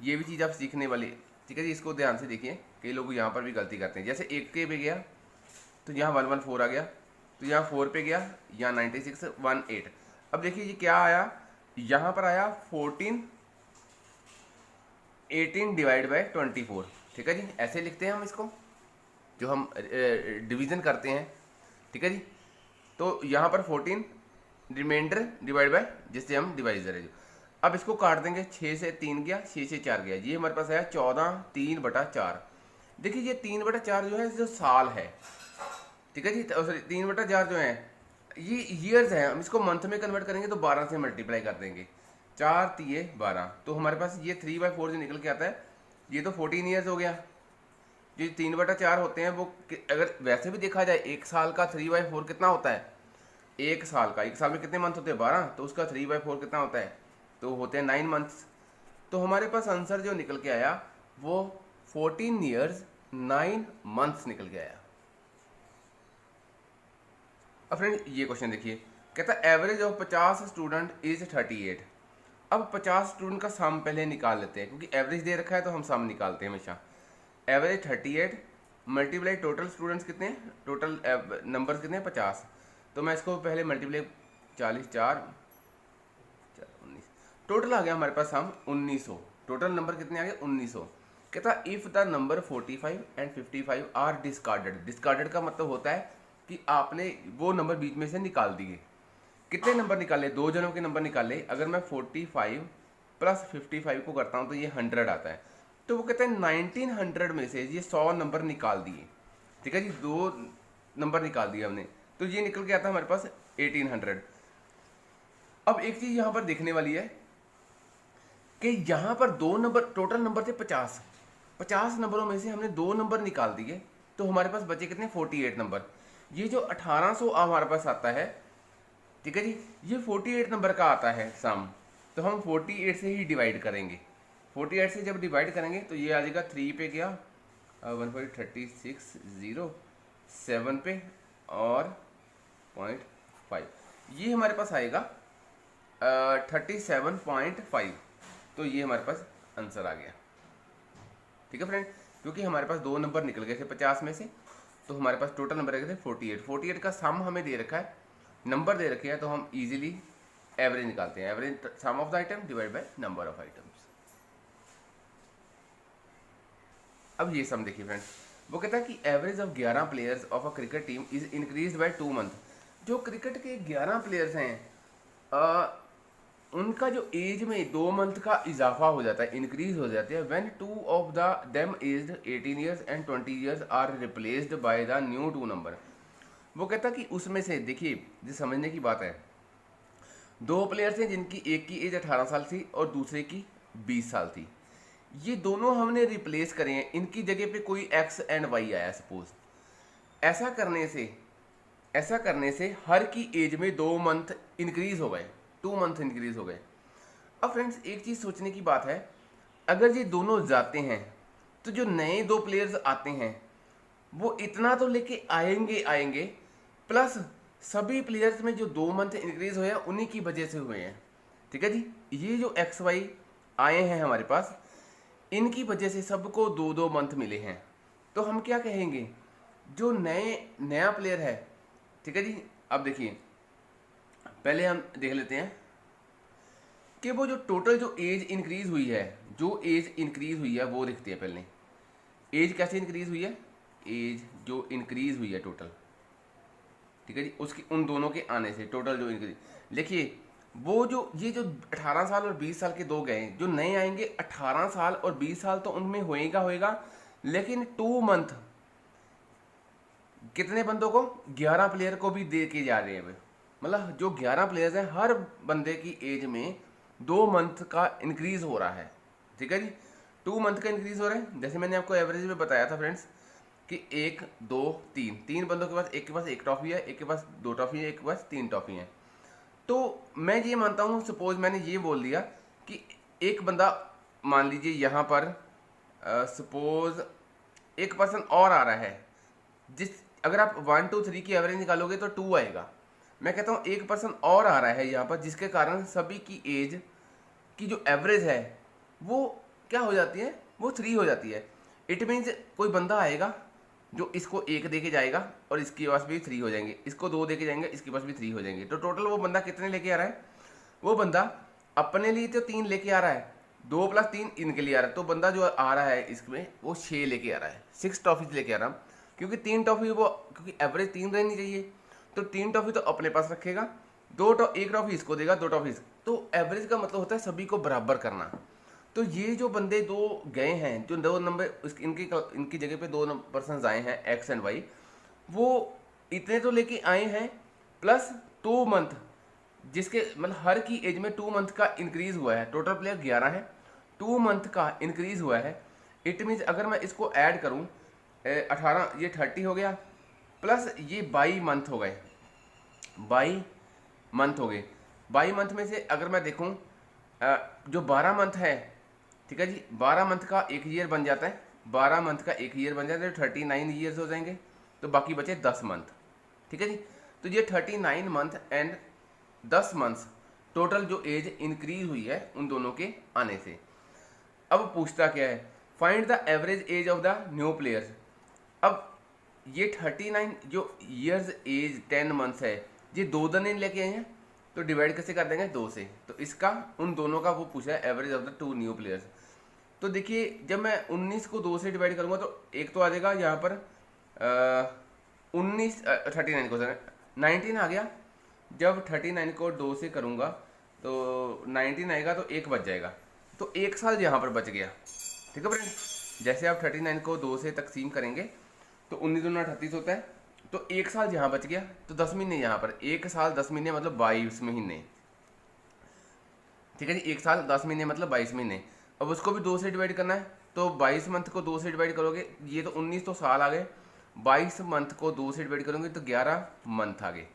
ये भी चीज़ आप सीखने वाली, ठीक है जी, इसको ध्यान से देखिए, कई लोग यहाँ पर भी गलती करते हैं, जैसे 1 के पे गया तो यहाँ 114 आ गया, तो यहाँ 4 पे गया, यहाँ 96 18। अब देखिए ये क्या आया, यहाँ पर आया 18 डिवाइड बाय 24, ठीक है जी, ऐसे लिखते हैं हम इसको, जो हम डिवीज़न करते हैं, ठीक है जी। तो यहाँ पर 14 रिमाइंडर डिवाइड बाय जिससे हम डिवाइजर है जो, अब इसको काट देंगे, 6 से 3 गया 6 से 4 गया, ये हमारे पास आया 14 3/4। देखिए ये 3/4 जो है जो साल है, ठीक है जी, सॉरी 3/4 जो है ये ईयर्स है, हम इसको मंथ में कन्वर्ट करेंगे तो 12 से मल्टीप्लाई कर देंगे, 4 3 12, तो हमारे पास ये 3/4 जो निकल के आता है ये तो 14 ईयर्स हो गया। जो 3/4 होते हैं वो अगर वैसे भी देखा जाए एक साल का 3/4 कितना होता है, एक साल का, एक साल में कितने मंथ होते हैं 12, तो उसका 3/4 कितना होता है, तो होते हैं 9 मंथ्स। तो हमारे पास आंसर जो निकल के आया वो 14 ईयर्स 9 मंथ्स निकल के आया। अब फ्रेंड ये क्वेश्चन देखिए, कहता है एवरेज ऑफ 50 स्टूडेंट इज 38। अब 50 स्टूडेंट का सम पहले निकाल लेते हैं, क्योंकि एवरेज दे रखा है तो हम सम निकालते हैं हमेशा। एवरेज 38 मल्टीप्लाई टोटल स्टूडेंट्स कितने हैं, टोटल नंबर्स कितने हैं 50, तो मैं इसको पहले मल्टीप्लाई 40 4 19, टोटल आ गया हमारे पास हम 1900, टोटल नंबर कितने आ गए 1900। कहता if the number 45 and 55 are discarded. Discarded का मतलब होता है कि आपने वो नंबर बीच में से निकाल दिए। कितने नंबर निकाले, 2 जनों के नंबर निकाले, अगर मैं 45 प्लस 55 को करता हूँ तो ये 100 आता है, तो वो कहते हैं 1900 में से ये 100 नंबर निकाल दिए, ठीक है जी, 2 नंबर निकाल दिए हमने, तो ये निकल के आता है हमारे पास 1800। अब एक चीज़ यहाँ पर देखने वाली है कि यहाँ पर 2 नंबर, टोटल नंबर थे 50 नंबरों में से हमने 2 नंबर निकाल दिए, तो हमारे पास बचे कितने 48 नंबर। ये जो 1800 हमारे पास आता है, ठीक है जी, ये 48 नंबर का आता है सम, तो हम 48 से ही डिवाइड करेंगे। 48 से जब डिवाइड करेंगे तो ये आ जाएगा 3 पे गया 1.36 0 7 पे और 0.5, ये हमारे पास आएगा 37.5। तो ये हमारे पास आंसर आ गया। ठीक है फ्रेंड, क्योंकि हमारे पास 2 नंबर निकल गए थे 50 में से, तो हमारे पास टोटल नंबर आ गए थे 48। 48 का सम हमें दे रखा है, नंबर दे रखे हैं, तो हम इजीली एवरेज निकालते हैं। Average some of the item divide by number of items. अब ये सम देखिए फ्रेंड, वो कहता है कि average of 11 players of a cricket team is increased by 2 month. जो क्रिकेट के 11 प्लेयर्स हैं उनका जो एज में 2 मंथ का इजाफा हो जाता है, इंक्रीज हो जाती है, when 2 of the them aged 18 years and 20 years are replaced by the new 2 number. वो कहता कि उसमें से देखिए, ये समझने की बात है, 2 प्लेयर्स हैं जिनकी एक की एज 18 साल थी और दूसरे की 20 साल थी। ये दोनों हमने रिप्लेस करे हैं, इनकी जगह पे कोई एक्स एंड वाई आया सपोज। ऐसा करने से हर की एज में 2 मंथ इंक्रीज हो गए, 2 मंथ इंक्रीज हो गए। अब फ्रेंड्स एक चीज़ सोचने की बात है, अगर ये दोनों जाते हैं तो जो नए 2 प्लेयर्स आते हैं वो इतना तो लेके आएंगे प्लस सभी प्लेयर्स में जो 2 मंथ इंक्रीज हुए हैं उन्हीं की वजह से हुए हैं। ठीक है जी, ये जो एक्स वाई आए हैं हमारे पास, इनकी वजह से सबको 2-2 मंथ मिले हैं। तो हम क्या कहेंगे, जो नया प्लेयर है, ठीक है जी। अब देखिए, पहले हम देख लेते हैं कि वो जो टोटल जो एज इंक्रीज हुई है, वो देखते हैं पहले। एज कैसे इंक्रीज हुई है, एज जो इंक्रीज हुई है टोटल, ठीक है जी, उसकी उन दोनों के आने से टोटल जो इंक्रीज, देखिए वो जो ये जो 18 साल और 20 साल के 2 गए, जो नए आएंगे 18 साल और 20 साल तो उनमें होएगा, लेकिन 2 मंथ कितने बंदों को, 11 प्लेयर को भी दे के जा रहे हैं। मतलब जो 11 प्लेयर्स हैं, हर बंदे की एज में 2 मंथ का इंक्रीज हो रहा है। ठीक है जी, 2 मंथ का इंक्रीज हो रहा है। जैसे मैंने आपको एवरेज में बताया था फ्रेंड्स कि 1 2 3 बंदों के पास, एक के पास 1 ट्रॉफी है, एक के पास 2 ट्रॉफी है, एक के पास 3 ट्रॉफी है। तो मैं ये मानता हूँ, सपोज मैंने ये बोल दिया कि एक बंदा, मान लीजिए यहाँ पर सपोज एक पर्सन और आ रहा है, अगर आप 1 2 3 की एवरेज निकालोगे तो 2 आएगा। मैं कहता हूँ एक पर्सन और आ रहा है यहाँ पर, जिसके कारण सभी की एज की जो एवरेज है वो क्या हो जाती है, वो 3 हो जाती है। इट मीन्स कोई बंदा आएगा जो इसको 1 दे के जाएगा और इसके पास भी 3 हो जाएंगे, इसको 2 दे के जाएंगे, इसके पास भी 3 हो जाएंगे। तो टोटल वो बंदा कितने लेके आ रहा है, वो बंदा अपने लिए तो 3 लेके आ रहा है, 2 + 3 इनके लिए आ रहा है। तो बंदा जो आ रहा है इसमें वो 6 लेके आ रहा है, 6 ट्रॉफीज लेके आ रहा है। क्योंकि 3 ट्रॉफी वो, क्योंकि एवरेज 3 रहनी चाहिए, तो 3 ट्रॉफी तो अपने पास रखेगा, 1 ट्रॉफी इसको देगा, 2 ट्रॉफी। तो एवरेज का मतलब होता है सभी को बराबर करना। तो ये जो बंदे 2 गए हैं, जो 2 नंबर इनकी जगह पे 2 पर्सन आए हैं एक्स एंड वाई, वो इतने तो लेके आए हैं प्लस 2 मंथ, जिसके मतलब हर की एज में 2 मंथ का इंक्रीज हुआ है। टोटल प्लेयर 11 है, 2 मंथ का इंक्रीज हुआ है। इट मीन्स अगर मैं इसको ऐड करूं, 18 ये 30 हो गया, प्लस ये 22 मंथ हो गए, 22 मंथ हो गए। 22 मंथ में से अगर मैं देखूं जो 12 मंथ है, ठीक है जी, 12 मंथ का 1 ईयर बन जाता है, 12 मंथ का 1 ईयर बन जाता है, तो 39 ईयर्स हो जाएंगे। तो बाकी बचे 10 मंथ। ठीक है जी, तो ये 39 मंथ एंड 10 मंथ्स टोटल जो एज इंक्रीज हुई है उन दोनों के आने से। अब पूछता क्या है, find the average age of the new players. अब ये 39 जो ईयर्स एज 10 मंथ्स है, ये 2 दिन लेके आए हैं, तो डिवाइड कैसे कर देंगे, 2 से। तो इसका उन दोनों का वो पूछा है average of the 2 new players. तो देखिए, जब मैं 19 को 2 से डिवाइड करूंगा तो एक तो आ जाएगा यहाँ पर 39 को 19 आ गया। जब 39 को 2 से करूंगा तो 19 आएगा, तो 1 बच जाएगा, तो 1 साल यहाँ पर बच गया। ठीक है फ्रेंड, जैसे आप 39 को 2 से तकसीम करेंगे तो 19 दूना 38 होता है, तो 1 साल यहाँ बच गया। तो 10 महीने यहाँ पर, 1 साल 10 महीने मतलब 22 महीने। ठीक है जी, 1 साल 10 महीने मतलब 22 महीने। अब उसको भी 2 से डिवाइड करना है, तो 22 मंथ को 2 से डिवाइड करोगे, ये तो 19 तो साल आ गए, 22 मंथ को 2 से डिवाइड करोगे तो 11 मंथ आ गए।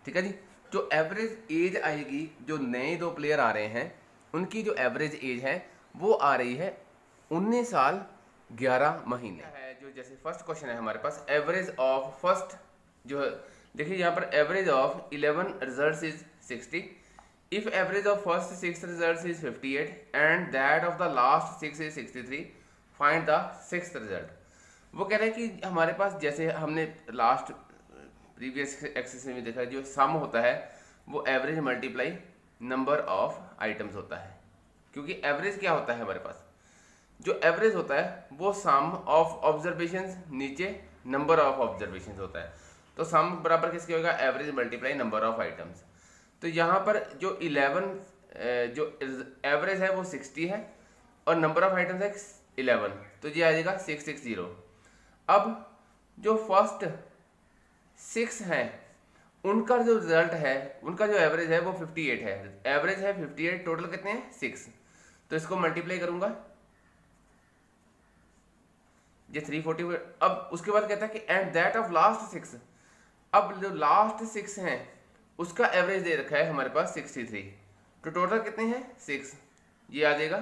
ठीक है जी, जो एवरेज एज आएगी, जो नए 2 प्लेयर आ रहे हैं उनकी जो एवरेज एज है वो आ रही है 19 साल 11 महीने है। जो जैसे फर्स्ट क्वेश्चन है हमारे पास, एवरेज ऑफ फर्स्ट, जो देखिए यहाँ पर average of 11 results is 60। If average of first 6 results is 58 and that of the last 6 is 63, find the 6th result. वो कह रहे हैं कि हमारे पास जैसे हमने लास्ट प्रीवियस एक्सरसाइज में देखा, जो सम होता है वो average multiply number of items होता है। क्योंकि एवरेज क्या होता है हमारे पास, जो एवरेज होता है वो सम ऑफ ऑब्जर्वेशंस नीचे नंबर ऑफ ऑब्जर्वेशंस होता है। तो सम बराबर किसके होगा, average multiply number of items. तो यहाँ पर जो 11 जो एवरेज है वो 60 है और नंबर ऑफ आइटम्स है 11, तो ये आ जाएगा 660। अब जो फर्स्ट 6 हैं उनका जो रिजल्ट है, उनका जो एवरेज है वो 58 है। एवरेज है 58, टोटल कितने हैं 6, तो इसको मल्टीप्लाई करूंगा ये 340। अब उसके बाद कहता है कि एंड दैट ऑफ लास्ट 6, अब जो लास्ट 6 हैं उसका एवरेज दे रखा है हमारे पास 63, तो टोटल कितने हैं 6, ये आ जाएगा।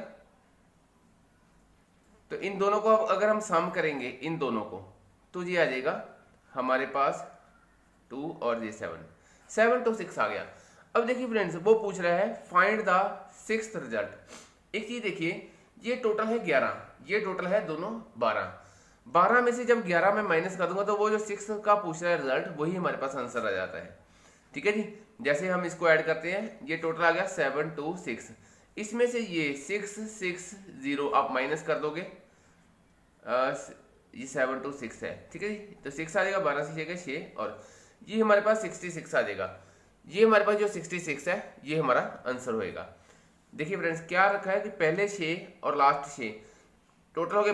तो इन दोनों को अब अगर हम सम करेंगे इन दोनों को, तो ये आ जाएगा हमारे पास 2 और ये 7 to 6 आ गया। अब देखिए फ्रेंड्स, वो पूछ रहा है फाइंड द 6th रिजल्ट। एक चीज देखिए, ये टोटल है 11, ये टोटल है दोनों 12 में से जब 11 में माइनस कर दूंगा तो वो जो 6 का पूछ रहा है रिजल्ट वही हमारे पास आंसर आ जाता है। ठीक है जी, जैसे हम इसको ऐड करते हैं, ये टोटल आ गया 7 to 6। इसमें से ये 660 आप माइनस कर दोगे, ये 7 to 6 है। ठीक है जी, तो 6 आ जाएगा, 12 से 6 6, और ये हमारे पास 66 आ जाएगा। ये हमारे पास जो 66 है ये हमारा आंसर होएगा। देखिए फ्रेंड्स, क्या रखा है कि पहले 6 और लास्ट 6, टोटल हो गए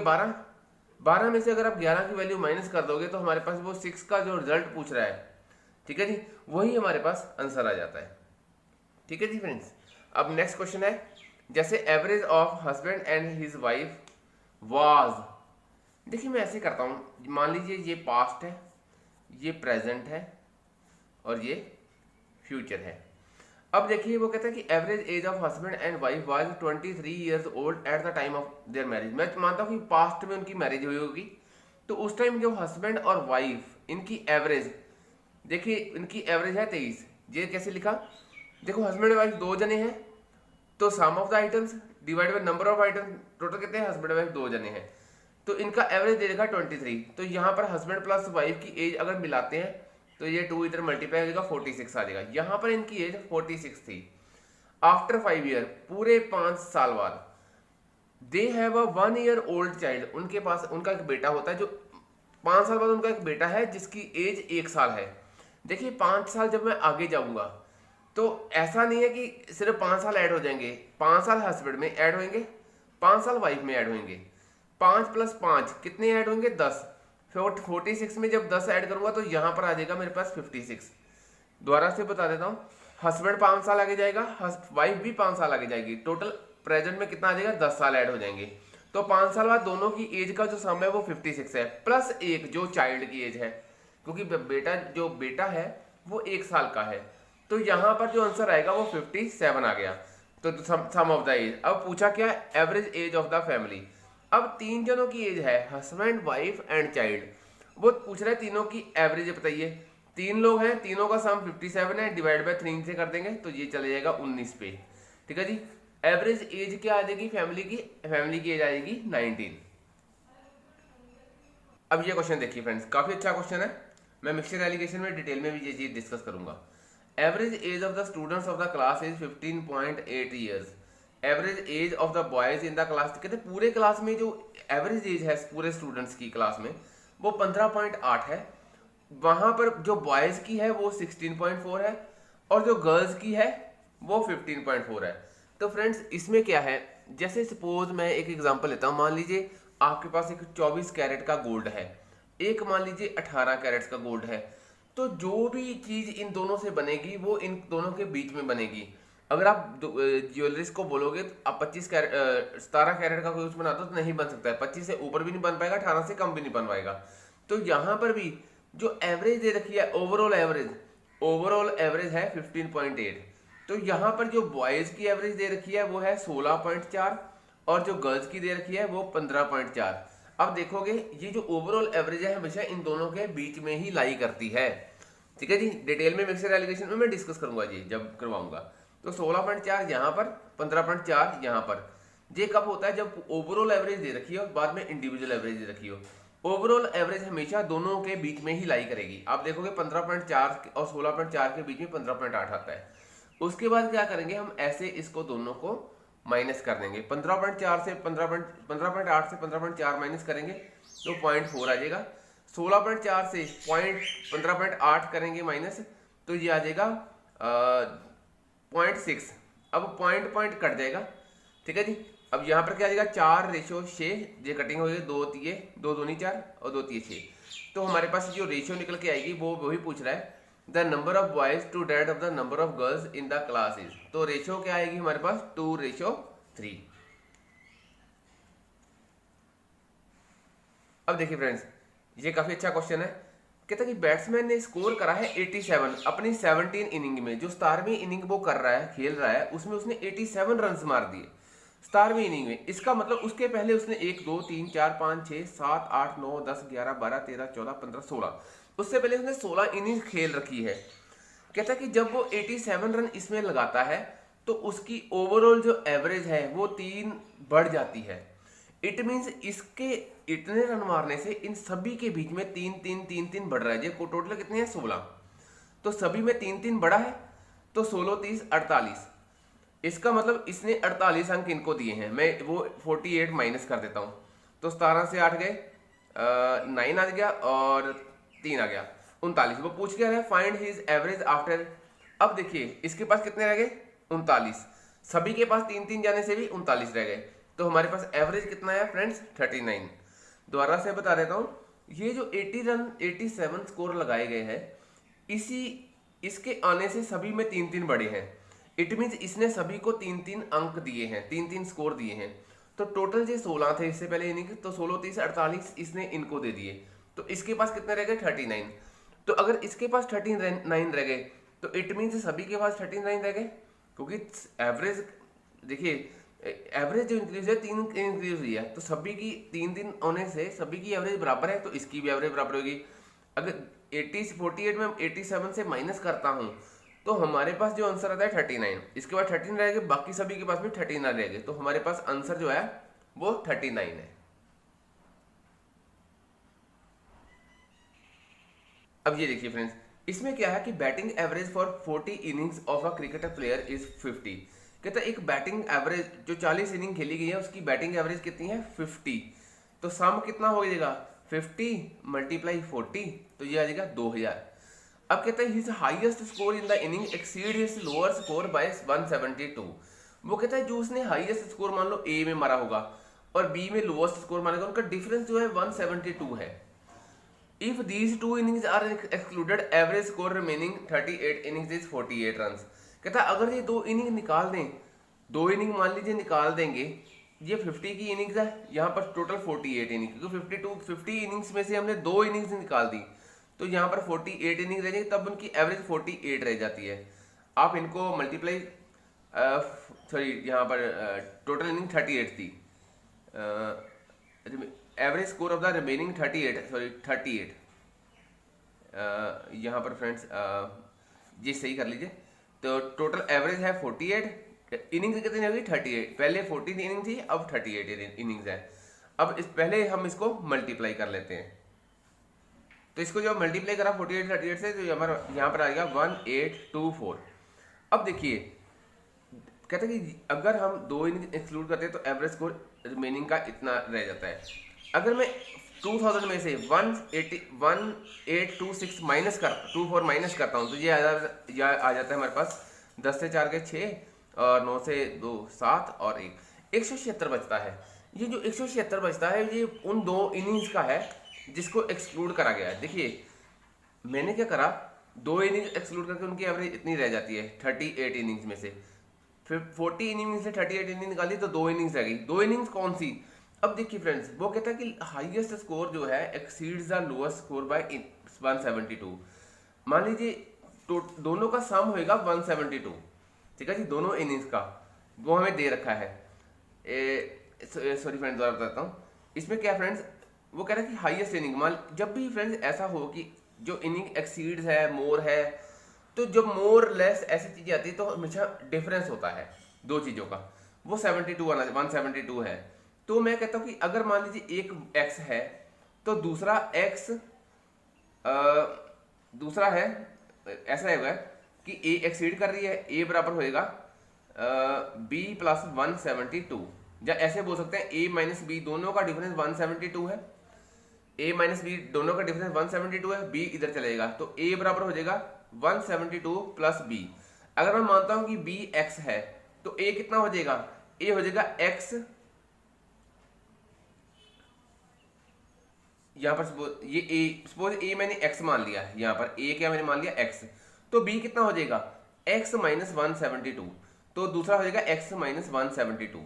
12 में से अगर आप 11 की वैल्यू माइनस कर दोगे तो हमारे पास वो 6 का जो रिजल्ट पूछ रहा है, ठीक है जी, वही हमारे पास आंसर आ जाता है। ठीक है जी फ्रेंड्स, अब नेक्स्ट क्वेश्चन है, जैसे average of husband and his wife was. देखिए मैं ऐसे करता हूँ, मान लीजिए ये पास्ट है, ये प्रेजेंट है और ये फ्यूचर है। अब देखिए वो कहता है कि average age of husband and wife was 23 years old at the time of their marriage. मैं मानता हूँ कि पास्ट में उनकी मैरिज हुई होगी, तो उस टाइम जो हस्बैंड और वाइफ इनकी एवरेज, देखिए इनकी एवरेज है 23। ये कैसे लिखा, देखो हस्बैंड वाइफ 2 जने हैं, तो sum of the items divide by number of items, total कितने हैं, हस्बैंड वाइफ 2 जने हैं, तो इनका एवरेज दे देगा 23। तो यहाँ पर हस्बैंड प्लस वाइफ की एज अगर मिलाते हैं तो ये 2 इधर मल्टीप्लाई हो जाएगा, 46 आ जाएगा। यहाँ पर इनकी एज 46 थी। आफ्टर 5 ईयर, पूरे 5 साल बाद, they have a 1 year old child, उनके पास उनका एक बेटा होता है, जो 5 साल बाद उनका एक बेटा है जिसकी एज 1 साल है। देखिए 5 साल जब मैं आगे जाऊंगा तो ऐसा नहीं है कि सिर्फ 5 साल ऐड हो जाएंगे, 5 साल हस्बैंड में ऐड होंगे, 5 साल वाइफ में ऐड होंगे, 5 + 5 कितने ऐड होंगे, 10। 46 में जब 10 ऐड करूंगा तो यहाँ पर आ जाएगा मेरे पास 56। दोबारा से बता देता हूँ, हस्बैंड 5 साल आगे जाएगा, वाइफ भी 5 साल आगे जाएगी, टोटल प्रेजेंट में कितना आ जाएगा, 10 साल ऐड हो जाएंगे। तो 5 साल बाद दोनों की एज का जो सम है वो 56 है, प्लस 1 जो चाइल्ड की एज है, क्योंकि बेटा जो बेटा है वो 1 साल का है, तो यहाँ पर जो आंसर आएगा वो 57 आ गया। तो सम ऑफ द एज। अब पूछा क्या, average age of the family. अब 3 जनों की एज है, हस्बैंड वाइफ एंड चाइल्ड, वो पूछ रहे हैं तीनों की एवरेज बताइए। 3 लोग हैं, तीनों का सम 57 है, डिवाइड बाय 3 से कर देंगे तो ये चले जाएगा 19 पे। ठीक है जी, एवरेज एज क्या आ जाएगी फैमिली की एज आएगी 19। अब ये क्वेश्चन देखिए फ्रेंड्स, काफी अच्छा क्वेश्चन है, मैं मिक्सचर एलिगेशन में डिटेल में भी ये चीज डिस्कस करूंगा। Average age of the students of the class is 15.8 years. Average age of the boys in the class, कहते पूरे क्लास में जो एवरेज एज है पूरे स्टूडेंट्स की क्लास में वो 15.8 है। वहां पर जो बॉयज की है वो 16.4 है और जो गर्ल्स की है वो 15.4 है। तो फ्रेंड्स इसमें क्या है, जैसे सपोज मैं एक एग्जांपल लेता हूँ, मान लीजिए आपके पास एक 24 कैरेट का गोल्ड है, एक मान लीजिए 18 कैरेट्स का गोल्ड है, तो जो भी चीज इन दोनों से बनेगी वो इन दोनों के बीच में बनेगी। अगर आप ज्वेलरीज को बोलोगे तो आप 17 कैरेट का कुछ बना दो तो नहीं बन सकता है, 25 से ऊपर भी नहीं बन पाएगा, 18 से कम भी नहीं बन पाएगा। तो यहाँ पर भी जो एवरेज दे रखी है, ओवरऑल एवरेज है 15.8। तो यहाँ पर जो बॉयज की एवरेज दे रखी है वो है 16.4 और जो गर्ल्स की दे रखी है वो 15.4। अब देखोगे ये जो ओवरऑल एवरेज है हमेशा इन दोनों के बीच में ही लाई करती है। ठीक है जी, डिटेल में मिक्सचर एलिगेशन में मैं डिस्कस करूंगा जी जब करवाऊंगा। तो 16.4 यहाँ पर, 15.4 यहाँ पर। ये कब होता है? जब ओवरऑल एवरेज दे रखी हो, बाद में इंडिविजुअल एवरेज दे रखी हो। ओवरऑल एवरेज हमेशा दोनों के बीच में ही लाई करेगी। आप देखोगे 15.4 और 16.4 के बीच में 15.8 आता है। उसके बाद क्या करेंगे हम, ऐसे इसको दोनों को माइनस कर देंगे। 15.4 से 15.8 से 15.4 माइनस करेंगे तो 0.4 आ जाएगा। 16.4 से 15.8 करेंगे माइनस, तो ये आ जाएगा 0.6। अब पॉइंट कट जाएगा, ठीक है जी। अब यहाँ पर क्या आ जाएगा, 4:6, ये कटिंग हो जाएगी, 2 तिये 2 दूनी 4 और 2 तिये 6। तो हमारे पास जो रेशियो निकल के आएगी वो वही पूछ रहा है, the number of boys to that of the number of girls in the class is. तो रेशियो क्या आएगी हमारे पास, 2:3। अब देखिए फ्रेंड्स, ये काफी अच्छा क्वेश्चन है। कहता है कि बैट्समैन ने स्कोर करा है 87 अपनी 17 इनिंग में। जो 17वीं इनिंग वो कर रहा है, खेल रहा है, उसमें उसने 87 रन मार दिए 17वीं इनिंग में। इसका मतलब उसके पहले उसने 1 2 3 4 5 6 7 8 9 10 11 12 13 14 15 16, उससे पहले उसने 16 इनिंग खेल रखी है। कहता है कि जब वो 87 रन इसमें लगाता है तो उसकी ओवरऑल जो एवरेज है वो 3 बढ़ जाती है। इट मीन्स इसके इतने रन मारने से इन सभी के बीच में 3 बढ़ रहा है। ये टोटल कितने हैं, 16। तो सभी में 3 बढ़ा है, तो 16 30 48। इसका मतलब इसने 48 अंक इनको दिए हैं। मैं वो 48 माइनस कर देता हूँ, तो 17 से 8 गए, 9 आ गया और 3 आ गया, 39। वो पूछ क्या रहा है, फाइंड हिज एवरेज आफ्टर। अब देखिए इसके पास कितने रह गए, 39। सभी के पास 3 जाने से भी 39 रह गए। तो हमारे पास एवरेज कितना है फ्रेंड्स, 39। दोबारा से बता देता हूँ, ये जो 80 रन 87 स्कोर लगाए गए हैं, इसके आने से सभी में 3 बढ़े हैं। इट मीन्स इसने सभी को 3 अंक दिए हैं, 3 स्कोर दिए हैं। तो टोटल जो 16 थे इससे पहले इनिंग, तो 16 30 48 इसने इनको दे दिए। तो इसके पास कितने रह गए, 39। तो अगर इसके पास 39 रह गए तो इट मीन्स सभी के पास 39 रह गए, क्योंकि एवरेज देखिए, एवरेज जो इंक्रीज है 3 इंक्रीज हुई है, तो सभी की 3 होने से सभी की एवरेज बराबर है, तो इसकी भी एवरेज बराबर होगी। अगर 48 में 87 से माइनस करता हूं तो हमारे पास जो आंसर आता है 39। इसके बाद 13 रहेंगे, बाकी सभी के पास भी 39 रहेंगे, तो हमारे पास आंसर जो है वो 39 है। अब ये देखिए फ्रेंड्स, इसमें क्या है कि batting average for 40 innings of a cricketer player is 50। कहता है एक बैटिंग एवरेज जो 40 इनिंग खेली गई है उसकी बैटिंग एवरेज कितनी है, 50। तो सम कितना हो जाएगा, 50 × 40, तो ये आ जाएगा 2000। अब कहता है his highest score in the inning exceed his lower score bye 172। वो कहता है जो उसने हाईएस्ट स्कोर मान लो ए में मारा होगा और बी में लोएस्ट स्कोर मारेगा, उनका डिफरेंस जो है 172 है। If these 2 innings are excluded average score remaining 38 innings is 48 runs. कहता है अगर ये 2 इनिंग निकाल दें, 2 इनिंग मान लीजिए निकाल देंगे, ये 50 की इनिंग्स है, यहाँ पर टोटल 48 इनिंग, क्योंकि 50 इनिंग्स में से हमने 2 इनिंग्स निकाल दी, तो यहाँ पर 48 इनिंग रह जाएगी, तब उनकी एवरेज 48 रह जाती है। आप इनको मल्टीप्लाई, सॉरी यहाँ पर टोटल इनिंग 38 थी, average score of the remaining 38 यहाँ पर फ्रेंड्स ये सही कर लीजिए। तो टोटल एवरेज है 48, इनिंग्स कितनी होगी 38। पहले 14 इनिंग थी, अब 38 इनिंग्स है। अब इस पहले हम इसको मल्टीप्लाई कर लेते हैं, तो इसको जो मल्टीप्लाई करा 48 38 से, तो यहाँ पर आएगा 1824। अब देखिए कहते हैं कि अगर हम 2 इनिंग एक्सक्लूड करते हैं तो एवरेज स्कोर रिमेनिंग का इतना रह जाता है। अगर मैं 2000 में से 1826 माइनस कर 24 माइनस करता हूँ, तो ये आ जाता है हमारे पास 10 से 4 गए 6 और 9 से 2 7 और 176 बचता है। ये जो 176 बचता है ये उन 2 इनिंग्स का है जिसको एक्सक्लूड करा गया है। देखिए मैंने क्या करा, 2 इनिंग्स एक्सक्लूड करके उनकी एवरेज इतनी रह जाती है 38 इनिंग्स में से। फिर 40 इनिंग से 38 इनिंग निकाली तो 2 इनिंग्स रह गई। 2 इनिंग्स कौन सी, अब देखिए फ्रेंड्स, वो कहता है कि हाईएस्ट स्कोर जो है exceeds the lowest score bye 172। मान लीजिए तो दोनों का सम होएगा 172, ठीक है जी, दोनों इनिंग्स का, वो हमें दे रखा है। सॉरी फ्रेंड्स, दोबारा बताता हूँ। इसमें क्या फ्रेंड्स, वो कह रहा है कि हाईएस्ट इनिंग, मान जब भी फ्रेंड्स ऐसा हो कि जो इनिंग एक्सीड्स है, मोर है, तो तो जब मोर लेस ऐसी चीजें आती है तो हमेशा डिफरेंस होता है दो चीजों का, वो 72 आना 172 है। तो मैं कहता हूँ कि अगर मान लीजिए एक x है तो दूसरा x दूसरा है, ऐसा होगा कि a एक्सीड कर रही है, a बराबर होएगा b प्लस 172, या ऐसे बोल सकते हैं a माइनस बी दोनों का डिफरेंस 172 है, a माइनस बी दोनों का डिफरेंस 172 है, b इधर चलेगा तो a बराबर हो जाएगा 172 प्लस b। अगर मैं मानता हूं कि b x है तो a कितना हो जाएगा, a हो जाएगा x, यहां पर सपोज ये सपोज a मैंने x मान लिया, यहां पर a क्या मैंने मान लिया x, तो b कितना हो जाएगा x माइनस 172, तो दूसरा हो जाएगा x माइनस 172।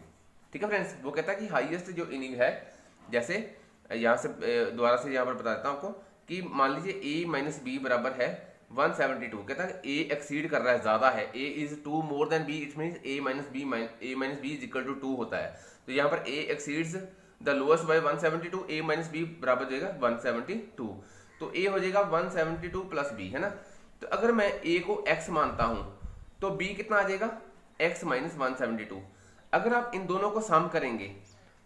ठीक है फ्रेंड्स, वो कहता है कि हाईएस्ट जो इनिंग है, जैसे यहाँ से दोबारा से यहाँ पर बता देता हूँ आपको कि मान लीजिए a माइनस बी बराबर है 172, कहता है a एक्सीड कर रहा है, ज्यादा है, a is 2 more than b, it means a minus b is equal to 2 होता है। तो यहाँ पर a exceeds the lowest by 172, a minus b बराबर हो जाएगा 172, तो a हो जाएगा 172 प्लस b, है ना। तो अगर मैं a को x मानता हूं तो b कितना आ जाएगा x माइनस 172। अगर आप इन दोनों को सम करेंगे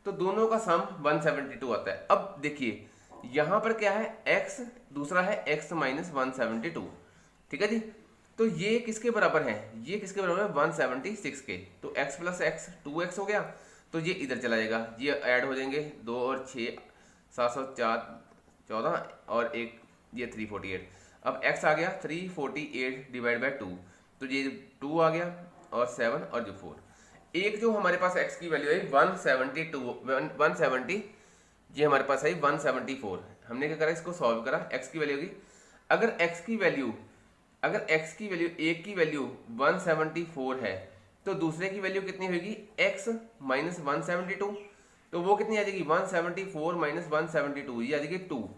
तो दोनों का सम 172 आता है। अब देखिए यहां पर क्या है x, दूसरा है x माइनस 172, ठीक है जी। तो ये किसके बराबर है, ये किसके बराबर है 176 के, तो x प्लस x 2x हो गया, तो ये इधर चला जाएगा, ये ऐड हो जाएंगे 2 और 6 704 14 और एक ये 348। अब x आ गया 348 डिवाइड बाय 2, तो ये 2 आ गया और 7 और जो 4, एक जो हमारे पास x की वैल्यू है 170, ये हमारे पास है 174। हमने क्या करा, इसको सॉल्व करा, x की वैल्यू होगी, अगर x की वैल्यू एक की वैल्यू 174 है तो दूसरे की वैल्यू कितनी होगी x माइनस 172, तो वो कितनी आ जाएगी 174 माइनस 172, ये आ जाएगी 2।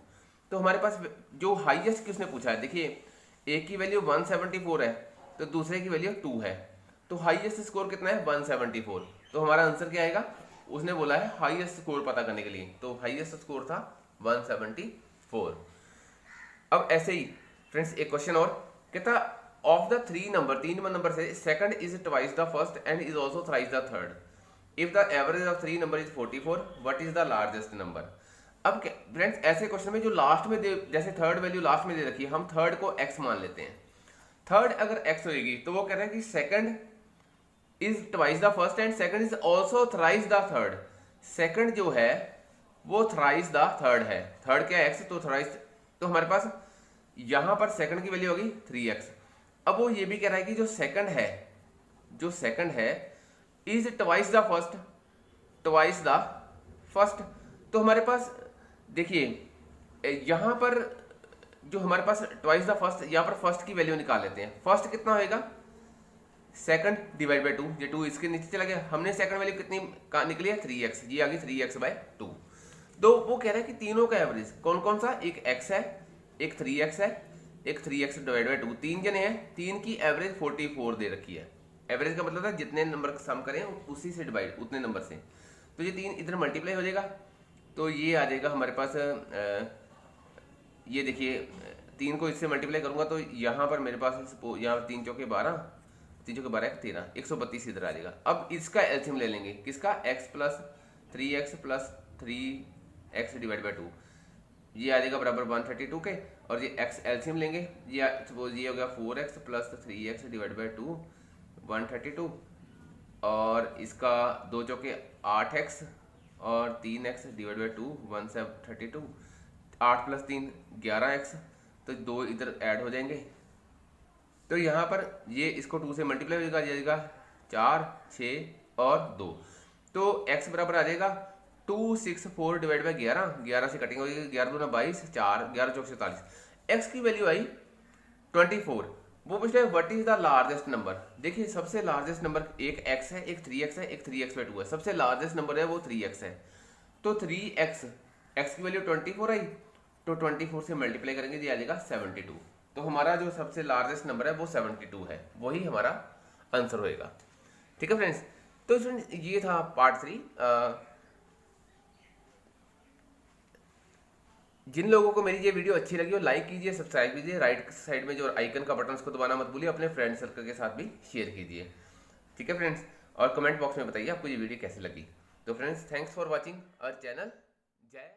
तो हमारे पास जो हाईएस्ट किसने पूछा है, देखिए एक की वैल्यू 174 है तो दूसरे की वैल्यू 2 है, तो हाईएस्ट स्कोर कितना है 174, तो हमारा आंसर क्या आएगा, उसने बोला है हाईएस्ट स्कोर पता करने के लिए, तो हाईएस्ट स्कोर था 174। अब ऐसे ही फ्रेंड्स एक क्वेश्चन और कहता, ऑफ द 3 नंबर से second is twice the first and is also thrice the third, if the average of 3 number is 44, what is the largest number. अब फ्रेंड्स ऐसे क्वेश्चन में जो लास्ट में जैसे थर्ड वैल्यू लास्ट में दे रखी है, हम थर्ड को x मान लेते हैं, थर्ड अगर x होगी तो वो कह रहे हैं कि second is twice the first and second is also thrice the third, second जो है वो थ्राइस द थर्ड है, थर्ड क्या है x, तो थ्राइस, तो हमारे पास यहां पर सेकंड की वैल्यू होगी 3x। अब वो ये भी कह रहा है कि जो सेकंड है इज ट्वाइस द फर्स्ट, तो हमारे पास देखिए यहां पर जो हमारे पास ट्वाइस द फर्स्ट, यहां पर फर्स्ट की वैल्यू निकाल लेते हैं, फर्स्ट कितना होएगा सेकंड डिवाइड बाय 2, ये 2 इसके नीचे चला गया, हमने सेकंड वैल्यू कितनी निकली है 3x, ये आ गई 3x बाय 2। तो वो कह रहा है कि तीनों का एवरेज कौन कौन सा, एक x है, एक 3x है, एक 3x डिवाइड बाय 2, तीन जने हैं, तीन की एवरेज 44 दे रखी है। एवरेज का मतलब है जितने नंबर सम करें उसी से डिवाइड, उतने नंबर से, तो ये तीन इधर मल्टीप्लाई हो जाएगा, तो ये आ जाएगा हमारे पास ये देखिए 3 को इससे मल्टीप्लाई करूंगा तो यहाँ पर मेरे पास यहाँ 3 चौके 12, 3 चौके 12 13, 132 इधर आ जाएगा। अब इसका एलसीएम ले लेंगे, किसका, x plus 3x plus 3x divide by 2, ये आ जाएगा बराबर 132 के, और ये x एलसीएम लेंगे, ये सपोज ये हो गया 4x plus 3x divide by 2 132, और इसका 2 चौके 8x और 3x divide by 2 132, 8 plus 3 11x, तो 2 इधर ऐड हो जाएंगे, तो यहाँ पर ये इसको 2 से मल्टीप्लाई हो जाएगा 4 6 और 2, तो x बराबर आ जाएगा 264 डिवाइड बाई 11, 11 से कटिंग हो जाएगी, 11 दूना 22, 4 11 चौक 47, x की वैल्यू आई 24। वो पूछ रहे what is the largest number, देखिए सबसे लार्जेस्ट नंबर एक x है, एक 3x है, एक 3x बाई 2 है, सबसे लार्जेस्ट नंबर है वो 3x है, तो 3x, x की वैल्यू 24 आई, तो 24 से मल्टीप्लाई करेंगे ये आ जाएगा 72, तो हमारा जो सबसे लार्जेस्ट नंबर है वो 72 है, वही हमारा आंसर होएगा। ठीक है फ्रेंड्स, तो फ्रेंड्स ये था पार्ट 3। जिन लोगों को मेरी ये वीडियो अच्छी लगी हो लाइक कीजिए, सब्सक्राइब कीजिए, राइट साइड में जो आइकन का बटन उसको दबाना मत भूलिए, अपने फ्रेंड सर्कल के साथ भी शेयर कीजिए। ठीक है फ्रेंड्स, और कमेंट बॉक्स में बताइए आपको ये वीडियो कैसी लगी। तो friends, thanks for watching our channel. जय